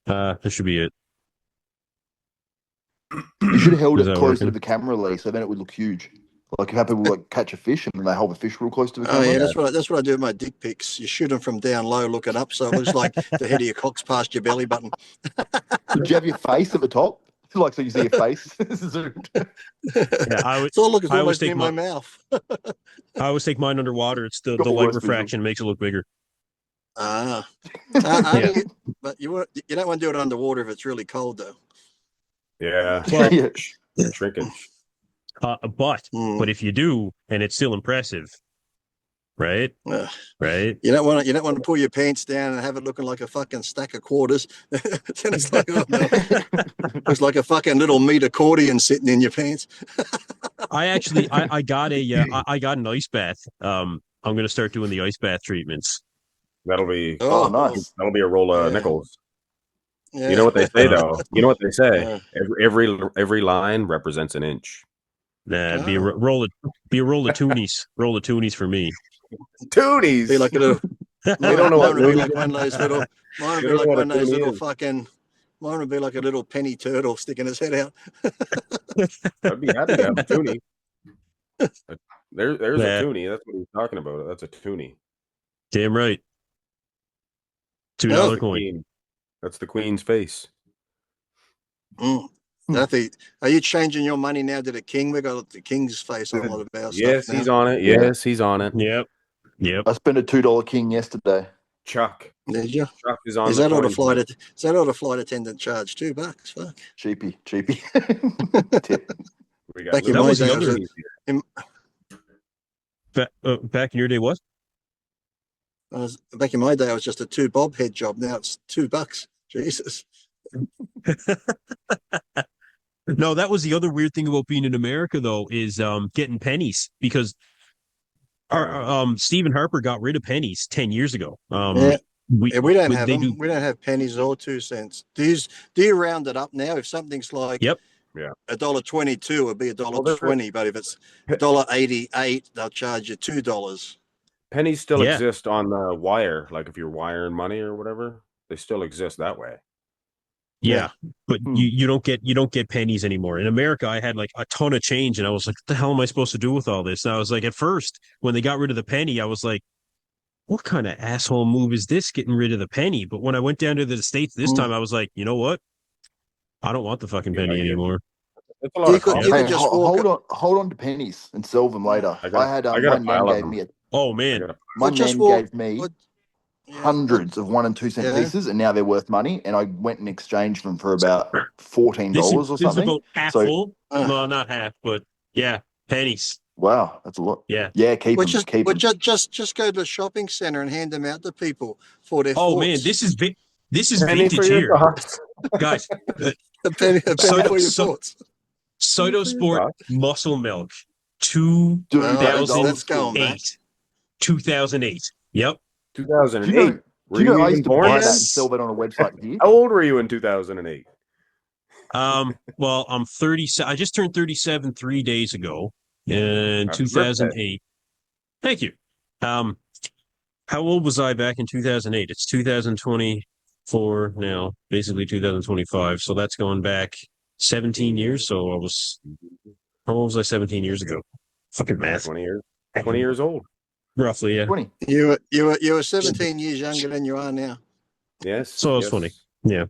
This should be it. You should have held Is it that closer to working? the camera, Lee, so then it would look huge. Like if people like catch a fish and they hold the fish real close to the Oh yeah, camera. that's what I do with my dick pics. You shoot them from down low, looking up, so it looks like the head of your cock's past your belly button. Did you have your face at the top? Like so you see your face. Yeah, It's all looking I always almost take near my mouth. I always take mine underwater. It's the Got the light worst visual. refraction makes it look bigger. Ah, Yeah. only, but you don't want to do it underwater if it's really cold though. Yeah. Well, Yeah. Shrinkage. but Mm. if you do, and it's still impressive, right? Uh, Right? you don't want to pull your pants down and have it looking like a fucking stack of quarters. Then it's like, oh no, looks like a fucking little meat accordion sitting in your pants. I got I got an ice bath. I'm gonna start doing the ice bath treatments. That'll be Oh, Oh nice. that'll be a roll of yeah, nickels. yeah. You know what they say though? You know what they say? Uh, Every line represents an inch. Nah, oh. be a roll of toonies. Roll of toonies for me. Toonies. Be like a little. They don't know Mine what would be toonies like one of those little. Mine would They be don't know like what a one of those toonie little is. fucking. Mine would be like a little penny turtle sticking his head out. I'd be happy to have a toonie. There's a Nah, toonie. That's what he's talking about. That's a toonie. damn right. Oh, $2 That's the coin. keen. That's the Queen's face. Are you changing your money now to the king? We got the king's face on a lot of our Yes, stuff now. he's on it. Yeah. Yes, he's on it. Yep. I spent a $2 king yesterday. Chuck. Did you? Chuck is on Is the that all the coin. flight? Is that all the flight attendant charge? $2? Fuck. Cheapy. We got Back in That my was the day, other. Back in your day, what? back in my day, I was just a 2 bob head job. Now it's $2. Jesus. No, that was the other weird thing about being in America, though, is getting pennies, because our Stephen Harper got rid of pennies 10 years ago. Yeah, we don't have they them. We don't have pennies or 2 cents. Do you round it up now? If something's like Yep. $1.22, it'll be $1.20. But if it's $1.88, they'll charge you $2. Pennies still exist on the wire. Like if you're wiring money or whatever, they still exist that way. Yeah, but you don't get pennies anymore. In America, I had like a ton of change, and I was like, "What the hell am I supposed to do with all this?" And I was like, at first, when they got rid of the penny, I was like, "What kind of asshole move is this, getting rid of the penny?" But when I went down to the States this time, I was like, "You know what? I don't want the fucking penny anymore." It's a lot of cost. You could just hold on to pennies and sell them later. I got my a nan pile of gave them. me Oh man, my nan gave me Yeah. hundreds of 1 and 2 cent pieces, and now they're worth money. And I went and exchanged them for about $14 or this is something. about half So, full. No, not half, but yeah, pennies. wow, that's a lot. Yeah. Keep them. Keep them. Just go to the shopping center and hand them out to people for their Oh thoughts. man, this is Penny for vintage your here, thoughts. guys. a penny for your thoughts. Cytosport muscle milk, Dude, That's going back. 2008. Yep. 2008. Do you know I used to buy yet? that and sell that on a website here? How old were you in 2008? Well, I'm 30. I just turned 37 3 days ago in Happy 2008. Thank you. How old was I back in 2008? It's 2024 now, basically 2025. So that's going back 17 years. So how old was I 17 years ago? Fucking math. 20 years. 20 years old. Roughly, yeah. 20. You were 17 years younger than you are now. Yes. So it was funny. Yeah.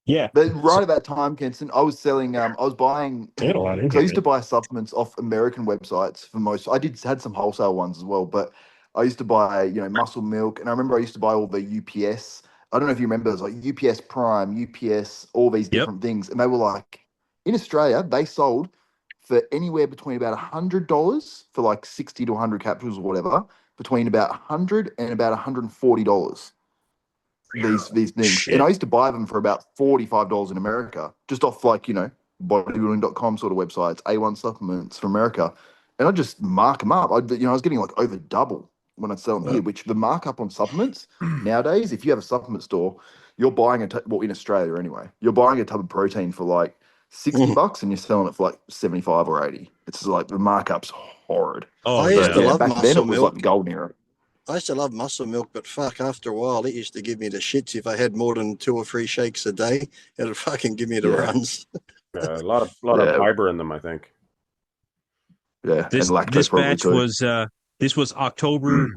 Yeah. But right at that time, Kenson, I was selling. I was buying. I had a lot of Because I used to buy supplements off American had some wholesale ones as well, but I used to buy, Muscle Milk, and I remember I used to buy all the UPS. I don't know if you remember, it was like UPS Prime, UPS, all these different things, and they were like, in Australia, they sold for anywhere between about $100 for like 60 to 100 capsules or whatever, between about $100 and about $140. These things. Shit. And I used to buy them for about $45 in America, just off like, bodybuilding.com sort of websites, A1 supplements from America. And I just mark them up. I was getting like over double when I sell them here, which the markup on supplements nowadays, if you have a supplement store, you're buying in Australia anyway, you're buying a tub of protein for like $60 and you're selling it for like 75 or 80. It's like the markup's horrid. Oh, I used to love back then muscle it was milk. like the golden era. I used to love muscle milk, but fuck, after a while, it used to give me the shits. If I had more than 2 or 3 shakes a day, it'd fucking give me the runs. A lot of fiber in them, I think. Yeah, this and lactose this probably batch too. was October.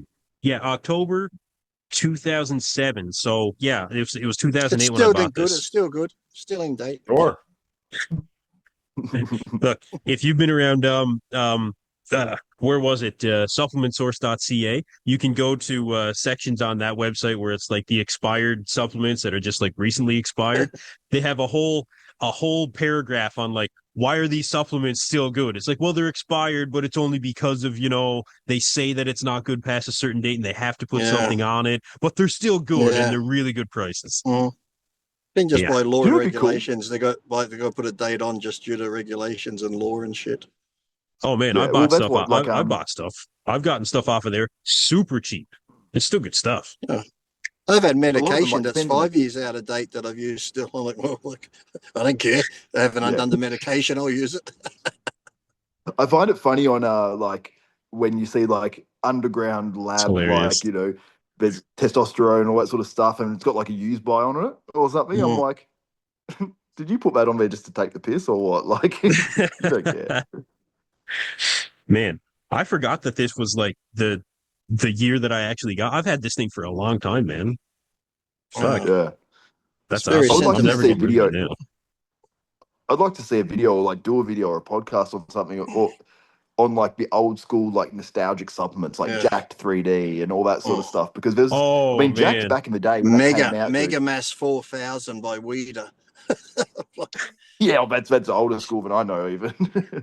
Yeah, October 2007. So yeah, it was 2008 when I bought this. It's still good. Still in date. Sure. Look, if you've been around where was it? Supplementsource.ca. You can go to sections on that website where it's like the expired supplements that are just like recently expired. They have a whole paragraph on like, why are these supplements still good? It's like, well, they're expired, but it's only because of, they say that it's not good past a certain date and they have to put something on it, but they're still good and they're really good prices. Then just by law and regulations, they got to put a date on just due to regulations and law and shit. Oh man, I bought stuff. I bought stuff. I've gotten stuff off of there super cheap. It's still good stuff. Yeah. I've had medication that's 5 years out of date that I've used still. I'm like, well, look, I don't care. I haven't undone the medication. I'll use it. I find it funny on like when you see like underground lab, like there's testosterone and all that sort of stuff, and it's got like a use by on it or something. I'm like, did you put that on there just to take the piss or what? Like, you don't care. Man, I forgot that this was like the year that I actually got. I've had this thing for a long time, man. Fuck. Yeah. That's very awesome. I would like I'm to never see a getting rid of video. it now. I'd like to see a video, or like do a video or a podcast or something, or on like the old school like nostalgic supplements like Yeah. Jacked 3D and all that sort of stuff. Because there's, I Oh mean, Jacked man, back in the day when that came out, Mega dude. Mass 4000 by Weeder. Yeah, well, that's older school than I know even.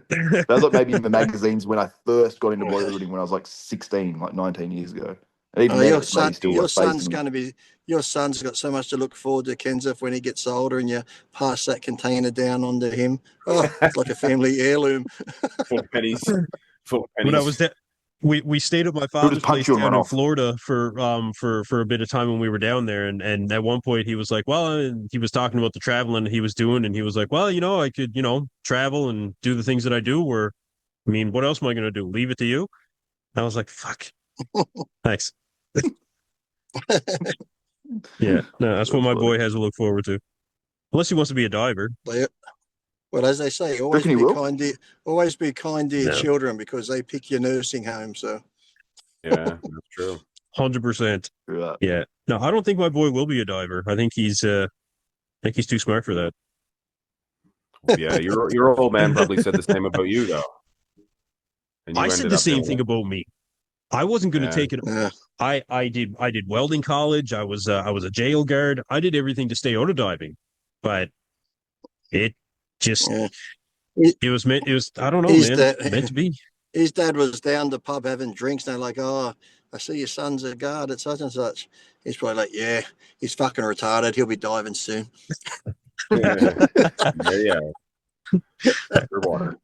That was like maybe in the magazines when I first got into bodybuilding when I was like 16, like 19 years ago. And even Oh, then, it was maybe still your like son's phasing. going to be, your son's got so much to look forward to, Kenseth, when he gets older and you pass that container down onto him. Oh, it's like a family heirloom. Full of pennies. Full of when I pennies. was there, we stayed at my He'll just father's punch place you and down run in off. Florida for a bit of time when we were down there, and at one point he was like, well, he was talking about the traveling he was doing, and he was like, well, I could travel and do the things that I do. Or, I mean, what else am I going to do? Leave it to you? I was like, fuck, thanks. Yeah, no, that's what my boy has to look forward to. Unless he wants to be a diver. Well, as they say, Do you reckon he will? always be kind to your No. children because they pick your nursing home. So Yeah, that's true. 100%. Yeah. Yeah. No, I don't think my boy will be a diver. I think he's too smart for that. Yeah, your old man probably said the same about you though. And you I said ended the up same doing thing it. about me. I wasn't going to Yeah. take it. I did welding college. I was a jail guard. I did everything to stay out of diving, but it just yeah. it was I don't know, His man. It's dad, meant to be. his dad was down the pub having drinks. And they're like, "Oh, I see your son's a guard at such and such." He's probably like, "Yeah, he's fucking retarded. He'll be diving soon." Yeah. Underwater.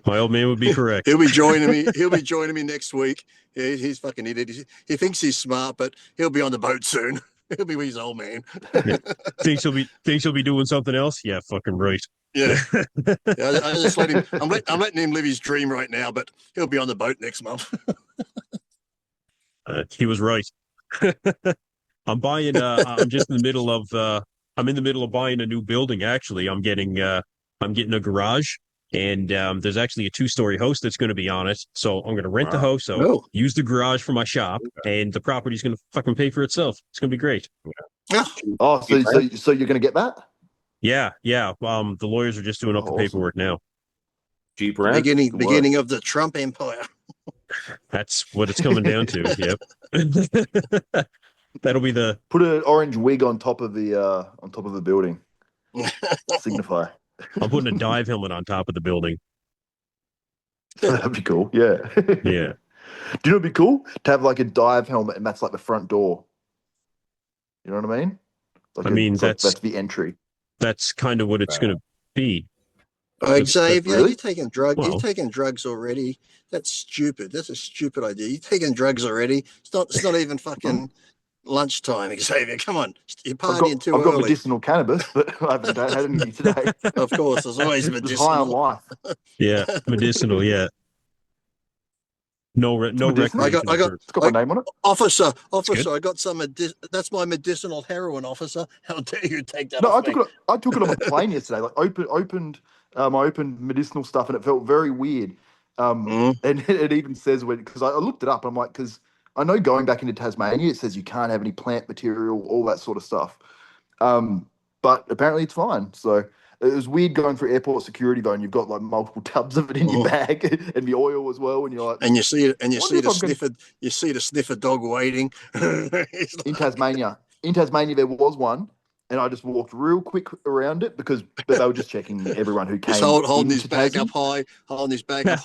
My old man would be correct. He'll be joining me. He'll be joining me next week. Yeah, he's fucking idiot. He thinks he's smart, but he'll be on the boat soon. He'll be with his old man. Yeah. Thinks he'll be doing something else. Yeah, fucking right. Yeah. I just let him. I'm letting him live his dream right now, but he'll be on the boat next month. He was right. I'm buying. I'm just in the middle of. I'm in the middle of buying a new building. Actually, I'm getting a garage, and there's actually a 2-story house that's going to be on it. So I'm going to rent the house out, Oh. use the garage for my shop, and the property's going to fucking pay for itself. It's going to be great. Yeah. Oh, so you're going to get that? Yeah. The lawyers are just doing up the Awesome. paperwork now. Cheap rent. Beginning of the Trump empire. That's what it's coming down to. Yep. That'll be the Put an orange wig on top of the building. Signify. I'm putting a dive helmet on top of the building. That'd be cool. Yeah. Yeah. Do you know what'd be cool? To have like a dive helmet and that's like the front door. You know what I mean? Like I mean, that's the entry. That's kind of what it's going to be. Xavier, really? you're taking drugs. Well. You're taking drugs already. That's stupid. That's a stupid idea. You're taking drugs already. It's not even fucking lunchtime, Xavier. Come on, you're partying too I've got early. medicinal cannabis, but I haven't had any today. Of course, there's always Just high on medicinal. life. Yeah, medicinal. Yeah, no medicinal? recreational. It's got my name on it. Officer, good. I got some. That's my medicinal heroin, officer. How dare you take that No, off I took it on a plane yesterday. Like opened medicinal stuff, and it felt very weird. And it even says because I looked it up. I'm like, because I know going back into Tasmania, it says you can't have any plant material, all that sort of stuff. But apparently it's fine. So it was weird going through airport security though, and you've got like multiple tubs of it in your bag and the oil as well, and you're like, and you see it, and you wonder see the sniffer dog waiting. in Tasmania. In Tasmania, there was one, and I just walked real quick around it but they were just checking everyone who came. He's holding his into bag up Tassie.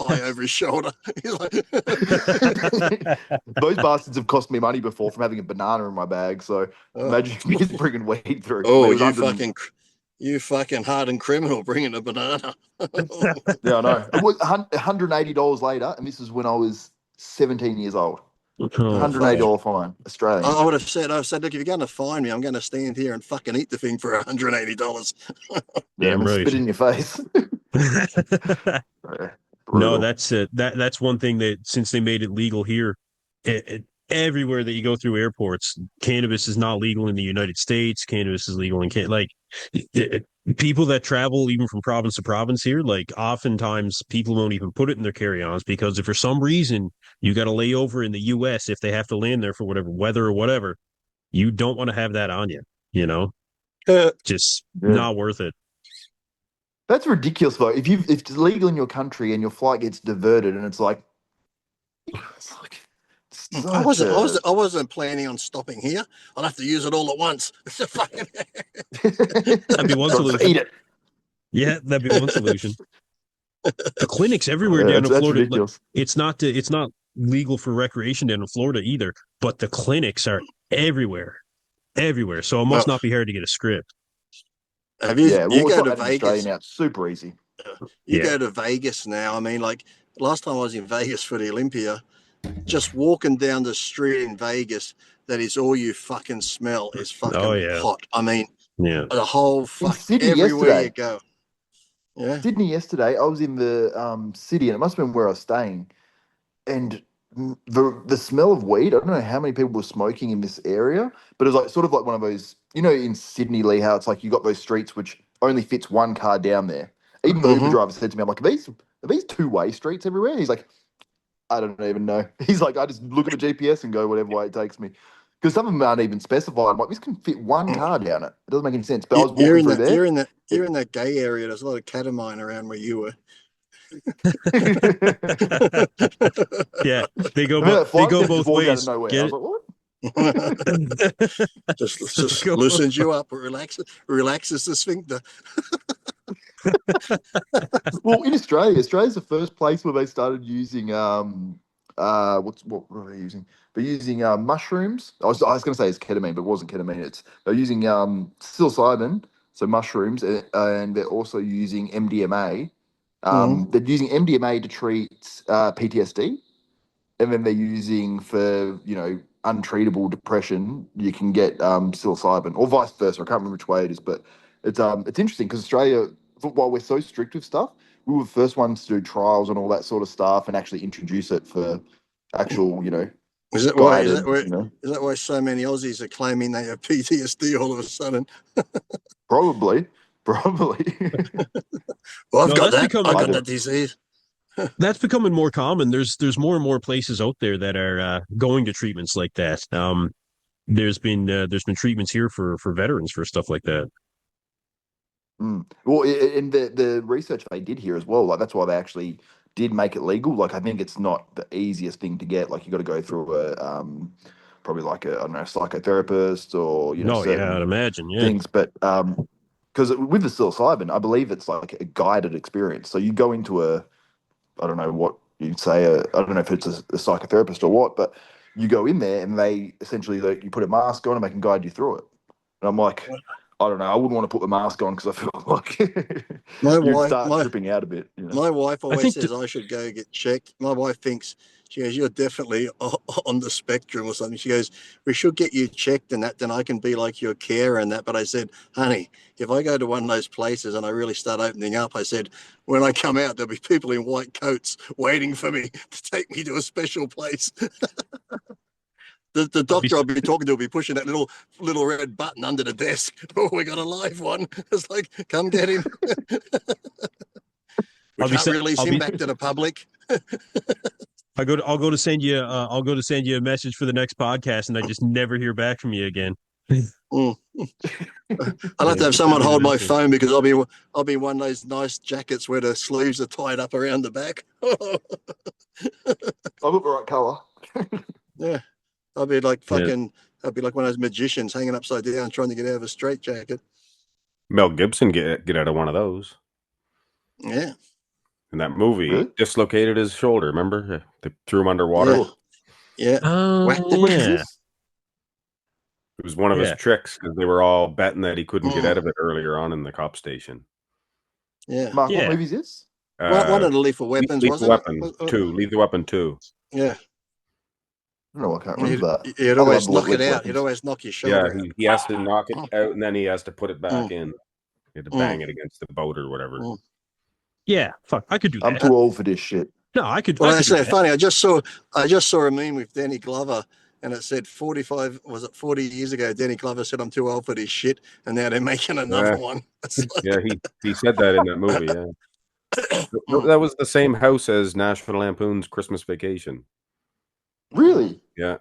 high, over his shoulder. He's like, Those bastards have cost me money before from having a banana in my bag. So imagine if he's bringing weed through. oh, you fucking hardened criminal bringing a banana. Yeah, I know. It was $180 later, and this is when I was 17 years old. $180 fine, Australian. I would have said, look, if you're going to fine me, I'm going to stand here and fucking eat the thing for $180. Damn right. Spit in your face. No, that's one thing that since they made it legal here, everywhere that you go through airports, cannabis is not legal in the United States. Cannabis is legal in people that travel even from province to province here. Like oftentimes people won't even put it in their carry-ons because if for some reason you got to lay over in the U.S. if they have to land there for whatever weather or whatever, you don't want to have that on you. You know. Just Yeah. not worth it. That's ridiculous, though. If it's legal in your country and your flight gets diverted, and it's like I such a wasn't planning on stopping here. I'll have to use it all at once. It's a fucking That'd be one Let's solution. eat it. Yeah, that'd be one solution. The clinics everywhere Yeah, down in that's Florida. ridiculous. It's not legal for recreation down in Florida either, but the clinics are everywhere. So it must not be hard to get a script. Have you? Yeah, well, You it's go not to that in Australia Vegas. now. It's super easy. You Yeah. go to Vegas now. I mean, like last time I was in Vegas for the Olympia, just walking down the street in Vegas, that is all you fucking smell is fucking pot. I mean, Yeah. the whole In Sydney everywhere yesterday. you go. Yeah. Sydney yesterday, I was in the city, and it must have been where I was staying, and the smell of weed. I don't know how many people were smoking in this area, but it was like sort of like one of those, in Sydney, Lee, how it's like you got those streets which only fits one car down there. Even the Uber driver said to me, "I'm like, are these two-way streets everywhere?" And he's like, "I don't even know." He's like, "I just look at the GPS and go whatever way it takes me." Because some of them aren't even specified. I'm like, this can fit one car down it. It doesn't make any sense. But I was walking through there. You're in that gay area. There's a lot of catamine around where you were. Yeah, they go both Out ways. of nowhere. Get I it? was like, what? just loosens you up, relaxes the sphincter. Well, in Australia's the first place where they started using what were they using? They're using mushrooms. I was going to say it's ketamine, but it wasn't ketamine. They're using psilocybin, so mushrooms, and they're also using MDMA. They're using MDMA to treat PTSD, and then they're using for untreatable depression. You can get psilocybin, or vice versa. I can't remember which way it is, but it's interesting because Australia, while we're so strict with stuff, we were the first ones to do trials and all that sort of stuff, and actually introduce it for actual, Is that guided. Is that why so many Aussies are claiming they have PTSD all of a sudden? Probably. Well, I've got that. I got I that disease. That's becoming more common. There's more and more places out there that are going to treatments like that. There's been treatments here for veterans for stuff like that. Well, in the research they did here as well, like that's why they actually did make it legal. Like I think it's not the easiest thing to get. Like you got to go through a probably like a, I don't know, psychotherapist or certain I'd imagine, things. But because with the psilocybin, I believe it's like a guided experience. So you go into I don't know what you'd say, I don't know if it's a psychotherapist or what, but you go in there and they essentially you put a mask on and they can guide you through it. And I'm like, I don't know, I wouldn't want to put the mask on because I feel like you'd start tripping out a bit. My wife always says I should go get checked. My wife thinks, she goes, "You're definitely on the spectrum or something." She goes, "We should get you checked and that, then I can be like your carer and that." But I said, "Honey, if I go to one of those places and I really start opening up," I said, "when I come out, there'll be people in white coats waiting for me to take me to a special place." The doctor I'll be talking to will be pushing that little red button under the desk. "Oh, we got a live one." It's like, "Come get him." We can't release him back to the public. I'll go to send you a message for the next podcast, and I just never hear back from you again. I'll have to have someone hold my phone because I'll be in one of those nice jackets where the sleeves are tied up around the back. I've got the right colour. Yeah. I'll be like fucking. I'll be like one of those magicians hanging upside down trying to get out of a straitjacket. Mel Gibson get out of one of those. Yeah. In that movie, dislocated his shoulder. Remember, they threw him underwater. Yeah. What is this? It was one of his tricks because they were all betting that he couldn't get out of it earlier on in the cop station. Yeah. Mark, what movie is this? One of the Lethal Weapons, wasn't it? Lethal Weapon 2. Yeah. I don't know. I can't remember that. He'd always knock it out. He'd always knock your shoulder out. He has to knock it out, and then he has to put it back in. He had to bang it against the boat or whatever. Yeah, fuck, I could do that. I'm too old for this shit. No, I could. Well, actually, funny. I just saw a meme with Danny Glover, and it said 40 years ago? Danny Glover said, "I'm too old for this shit," and now they're making another one. He said that in that movie. Yeah, that was the same house as National Lampoon's Christmas Vacation. Really? Yeah.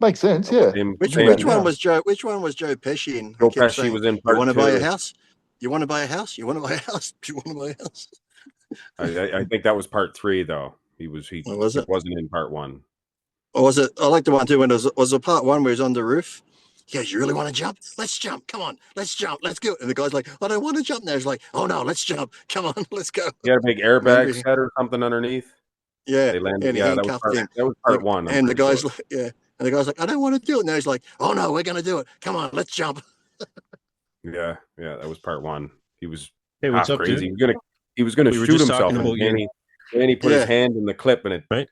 Makes sense. Yeah. Which Same. one was Joe? Which one was Joe Pesci in? Who Joe kept Pesci saying, was in "You part want to buy a 2. house? You want to buy a house? You want to buy a house? Do you want to buy a house?" I think that was part 3 though. He Or was it? wasn't in part 1. Or was it? I like the one too when was a part 1 where he's on the roof. He goes, "You really want to jump? Let's jump. Come on, let's jump. Let's go." And the guy's like, "I don't want to jump." Now he's like, "Oh no, let's jump. Come on, let's go." He had a big Remember? airbag set or something underneath. Yeah, They landed. and he Yeah, handcuffed him. that was part 1. And the guy's like, yeah, and the guy's like, "I don't want to do it." Now he's like, "Oh no, we're gonna do it. Come on, let's jump." Yeah, that was part 1. He was Hey, what's up, crazy. dude? He was gonna We were shoot just himself, talking and about Danny put his hand in the clip, and it right.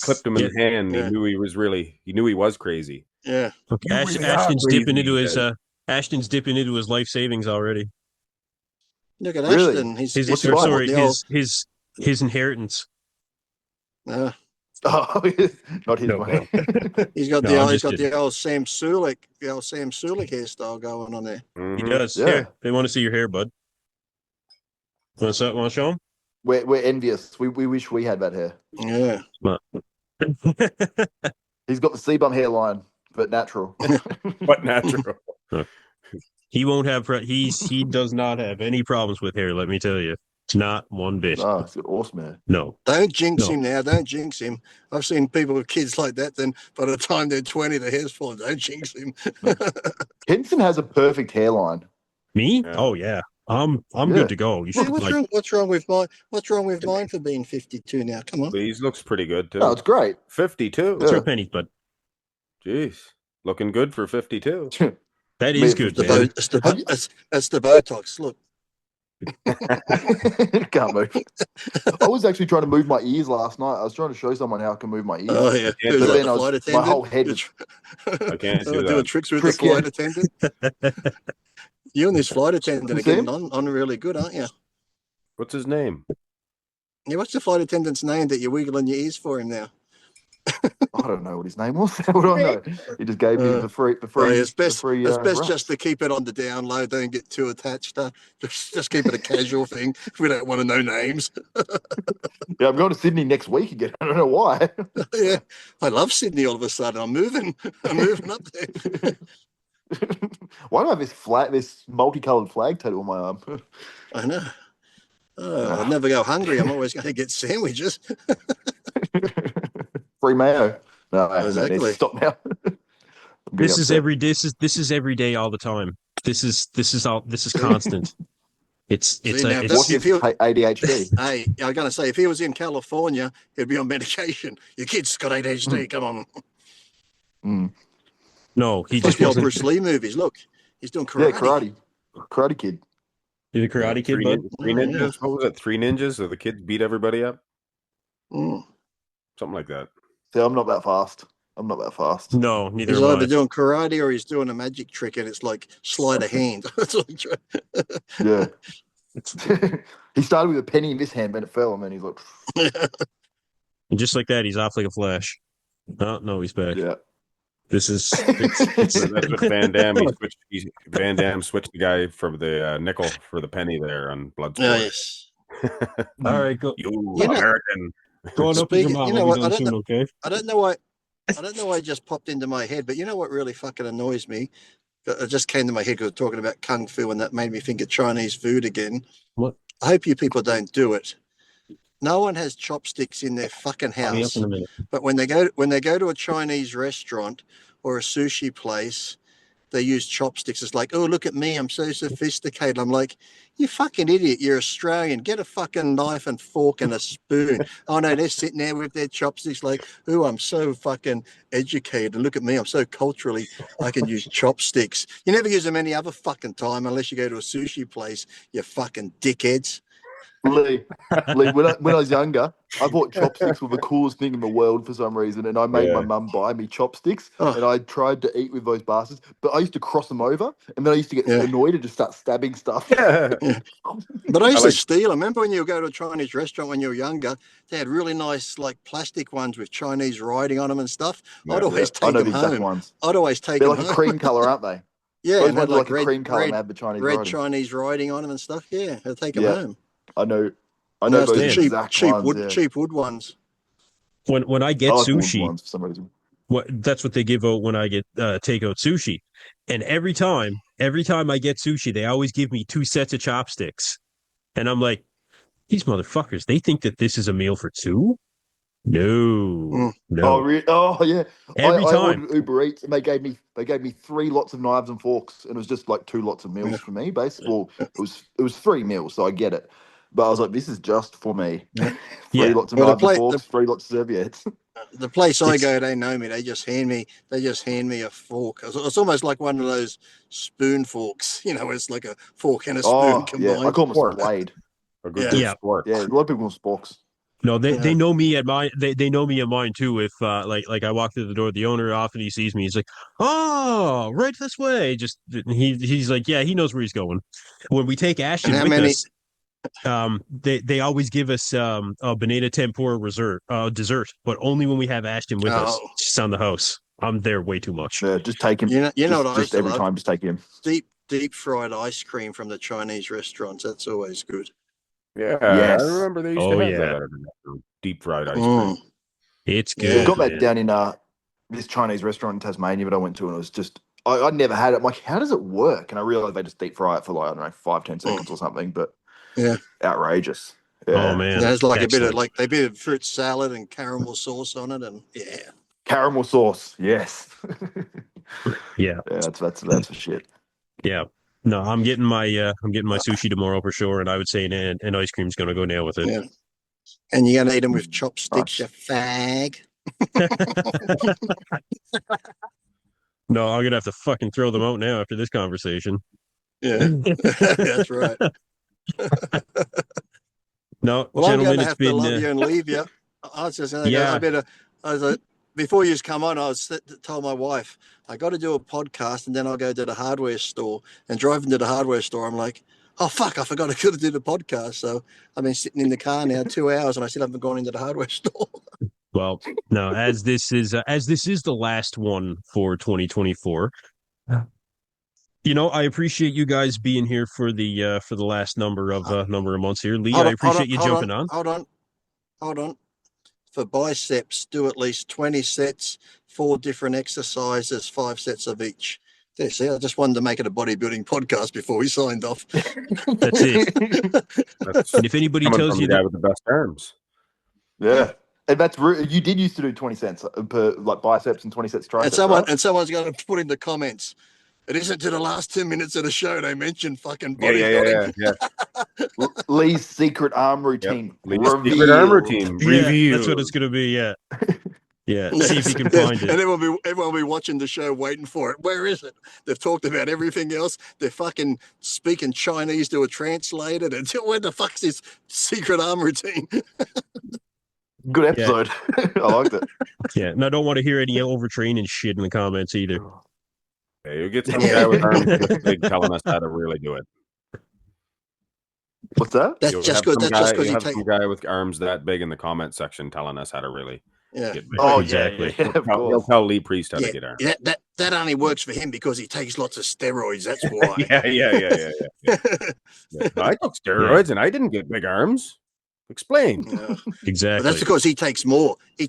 clipped him in the hand. And Yeah. he knew he was crazy. Yeah. Okay, You really Ashton's are dipping crazy, into he his said. Ashton's dipping into his life savings already. Look at Really? Ashton. He's His What's he buying? sorry, the old, his inheritance. Oh, not his No, money. he's got No, I'm he's just got kidding. the old Sam Sulek hairstyle going on there. He Mhm. does. Yeah. Here, they want to see your hair, bud. Want to show him? We're envious. We wish we had that hair. Yeah. He's got the C-bum hairline, but natural. But natural. He won't have. He does not have any problems with hair. Let me tell you, it's not one bit. Oh, it's got awesome hair. No. Don't jinx No. him now. Don't jinx him. I've seen people with kids like that. Then by the time they're 20, the hair's falling. Don't jinx him. Henson has a perfect hairline. Me? Yeah. Oh yeah. I'm Yeah. good to go. You Yeah, should what's like. wrong? What's wrong with mine? What's wrong with mine for being 52 now? Come on. But he looks pretty good too. No, it's great. 52. What's Yeah. your penny, bud? Jeez, looking good for 52. That is good, man. It's the Botox. Look. Can't move. I was actually trying to move my ears last night. I was trying to show someone how I can move my ears. Oh yeah. But Who's like then the flight my attendant? whole head was. I can't do doing that. tricks with Trick, the flight yeah. attendant. You and this flight attendant are Who's getting him? on really good, aren't you? What's his name? Yeah, what's the flight attendant's name that you're wiggling your ears for him now? I don't know what his name was. What do I know? He just gave me the free. It's best rust. just to keep it on the down low. Don't get too attached. Just keep it a casual thing. We don't want to know names. Yeah, I'm going to Sydney next week again. I don't know why. Yeah, I love Sydney. All of a sudden, I'm moving up there. Why do I have this multicolored flag tattoo on my arm? I know. I'll never go hungry. I'm always going to get sandwiches. Free mayo. No, Exactly. stop now. This is every day, all the time. This is constant. It's now, What's his ADHD? Hey, I'm going to say, if he was in California, he'd be on medication. Your kid's got ADHD. Come on. No, he It's like just the old wasn't. Bruce Lee movies. Look, he's doing karate. Yeah, Karate Kid. You're the Karate Kid, bud. Three ninjas. What was it? 3 ninjas? So the kids beat everybody up. Mm. Something like that. See, I'm not that fast. No, neither He's am either I. doing karate or he's doing a magic trick, and it's like sleight of hand. That's what I'm trying. Yeah. He started with a penny in this hand, then it fell, and then he's like, And just like that, he's off like a flash. Oh no, he's back. yeah. This is. That's what Van Damme. Van Damme switched the guy from the nickel for the penny there on Bloodsport. Yes. All right, go. You You know- American. Going up with your Speaking- mom. you know We'll be what, done soon, okay? I don't know why. It just popped into my head, but you know what really fucking annoys me? It just came to my head because we're talking about kung fu, and that made me think of Chinese food again. What? I hope you people don't do it. No one has chopsticks in their fucking I'll be up house, in a minute. but when they go to a Chinese restaurant or a sushi place, they use chopsticks. It's like, oh, look at me, I'm so sophisticated. I'm like, you fucking idiot, you're Australian. Get a fucking knife and fork and a spoon. Oh no, they're sitting there with their chopsticks like, oh, I'm so fucking educated. And look at me, I'm so culturally, I can use chopsticks. You never use them any other fucking time unless you go to a sushi place, you fucking dickheads. Lee, when I was younger, I thought chopsticks were the coolest thing in the world for some reason, and I made my mum buy me chopsticks, and I tried to eat with those bastards, but I used to cross them over, and then I used to get annoyed and just start stabbing stuff. But I used to steal. I remember when you go to a Chinese restaurant when you were younger, they had really nice like plastic ones with Chinese writing on them and stuff. I'd always take them home. Ones. I'd always take They're them like home. a cream color, aren't they? Yeah, those and ones had are like a red, cream color red, and have the Chinese red writing. Chinese writing on them and stuff. Yeah, I'd take them home. I know And that's those the exact cheap ones. wood ones. When I get I like wood sushi, ones for some reason. That's what they give out when I get takeout sushi. And every time I get sushi, they always give me 2 sets of chopsticks. And I'm like, these motherfuckers, they think that this is a meal for 2? No. Oh, really? Oh, yeah. Every I time. ordered Uber Eats and they gave me 3 lots of knives and forks, and it was just like 2 lots of meals for me. Basically, well, it was 3 meals, so I get it. But I was like, this is just for me. 3 lots of Well, knives and forks, 3 lots of serviettes. the place I go, they know me. They just hand me a fork. It's almost like one of those spoon forks, where it's like a fork and a spoon Yeah, I combined. call them a blade. A good sport. Yeah, a lot of people call them sporks. No, they know me at mine. They know me at mine too. If like I walk through the door, the owner often he sees me, he's like, "Oh, right this way." Just he's like, yeah, he knows where he's going. When we take Ashton with us, they always give us a banana tempura dessert, but only when we have Ashton with us. Just on the house. I'm there way too much. Yeah, just take him. You know what I just every time, just take him. Deep fried ice cream from the Chinese restaurants. That's always good. Yeah, yes. I remember they used to have that deep fried ice cream. It's good. We've got that down in this Chinese restaurant in Tasmania that I went to, and it was just I'd never had it. I'm like, how does it work? And I realized they just deep fry it for like, I don't know, 5-10 seconds or something. But outrageous. Yeah. Oh man, there's like a bit of fruit salad and caramel sauce on it, and caramel sauce. Yes. yeah, that's for shit. Yeah. No, I'm getting my sushi tomorrow for sure, and I would say an ice cream's going to go nail with it. Yeah. And you're going to eat them with chopsticks, you fag. No, I'm going to have to fucking throw them out now after this conversation. Yeah, that's right. No, well, gentlemen, I'm going to have to love you and leave you. I was just before you come on, I told my wife, I got to do a podcast and then I'll go to the hardware store. And driving to the hardware store, I'm like, oh, fuck, I forgot I could have did the podcast. So I've been sitting in the car now 2 hours and I still haven't gone into the hardware store. Well, no, as this is the last one for 2024. I appreciate you guys being here for the last number of months here. Lee, I appreciate you jumping on. Hold on. For biceps, do at least 20 sets, 4 different exercises, 5 sets of each. There, see, I just wanted to make it a bodybuilding podcast before we signed off. That's it. And if anybody tells you the guy with the best arms, and that's you did used to do 20 sets per like biceps and 20 sets triceps. And someone's going to put in the comments, it isn't to the last 2 minutes of the show they mentioned fucking bodybuilding. Yeah. Lee's secret arm routine. Lee's secret arm routine. Review. That's what it's going to be. Yeah. Yeah. See if you can find it. And everyone will be watching the show waiting for it. Where is it? They've talked about everything else. They're fucking speaking Chinese to a translator. Where the fuck's this secret arm routine? Good episode. I liked it. Yeah. And I don't want to hear any overtraining shit in the comments either. Yeah, you get some guy with arms this big telling us how to really do it. What's that? That's just good. That's just because you have some guy with arms that big in the comment section telling us how to really get big. Oh, exactly. Yeah, he'll tell Lee Priest how to get arms. Yeah, that only works for him because he takes lots of steroids. That's why. Yeah. I took steroids and I didn't get big arms. Explain. Exactly. But that's because he takes more. I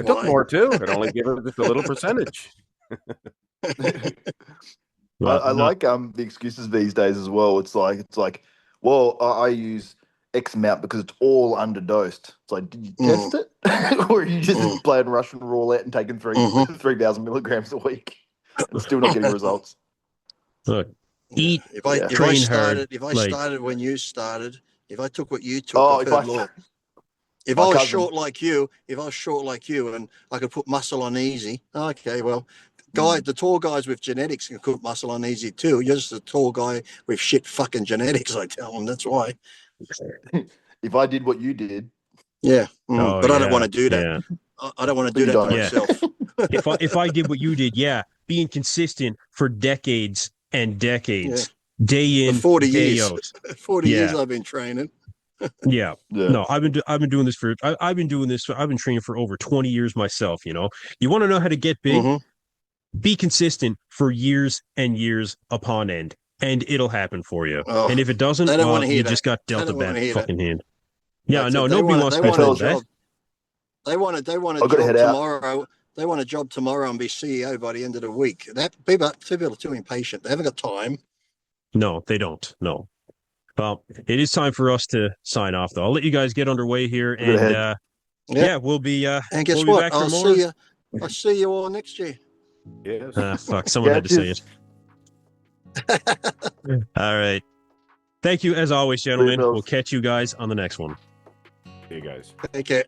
took more too. It only gave him just a little percentage. I like the excuses these days as well. It's like, well, I use X amount because it's all underdosed. It's like, did you test it, or are you just playing Russian roulette and taking 3,000 milligrams a week and still not getting results? Look, If I started when you started, if I took what you took, if I was short like you, and I could put muscle on easy, okay, well, the tall guys with genetics can put muscle on easy too. You're just a tall guy with shit fucking genetics, I tell them. That's why. If I did what you did. Yeah. But I don't want to do that. Yeah. I don't want to do that to myself. If I did what you did, being consistent for decades and decades, day in, 40 day years. out. 40 years I've been training. Yeah. No, I've been doing this I've been training for over 20 years myself. You want to know how to get big? Be consistent for years and years upon end, and it'll happen for you. And if it doesn't, you just got dealt a bad fucking hand. Yeah, nobody wants to be told that. They want a job tomorrow. They want a job tomorrow and be CEO by the end of the week. People are too impatient. They haven't got time. No, they don't. No. Well, it is time for us to sign off, though. I'll let you guys get underway here, and we'll be and guess we'll be what? back for I'll more. see you all next year. Yes. Fuck, someone had to say it. All right. Thank you, as always, gentlemen. We'll catch you guys on the next one. Hey, guys. Take care.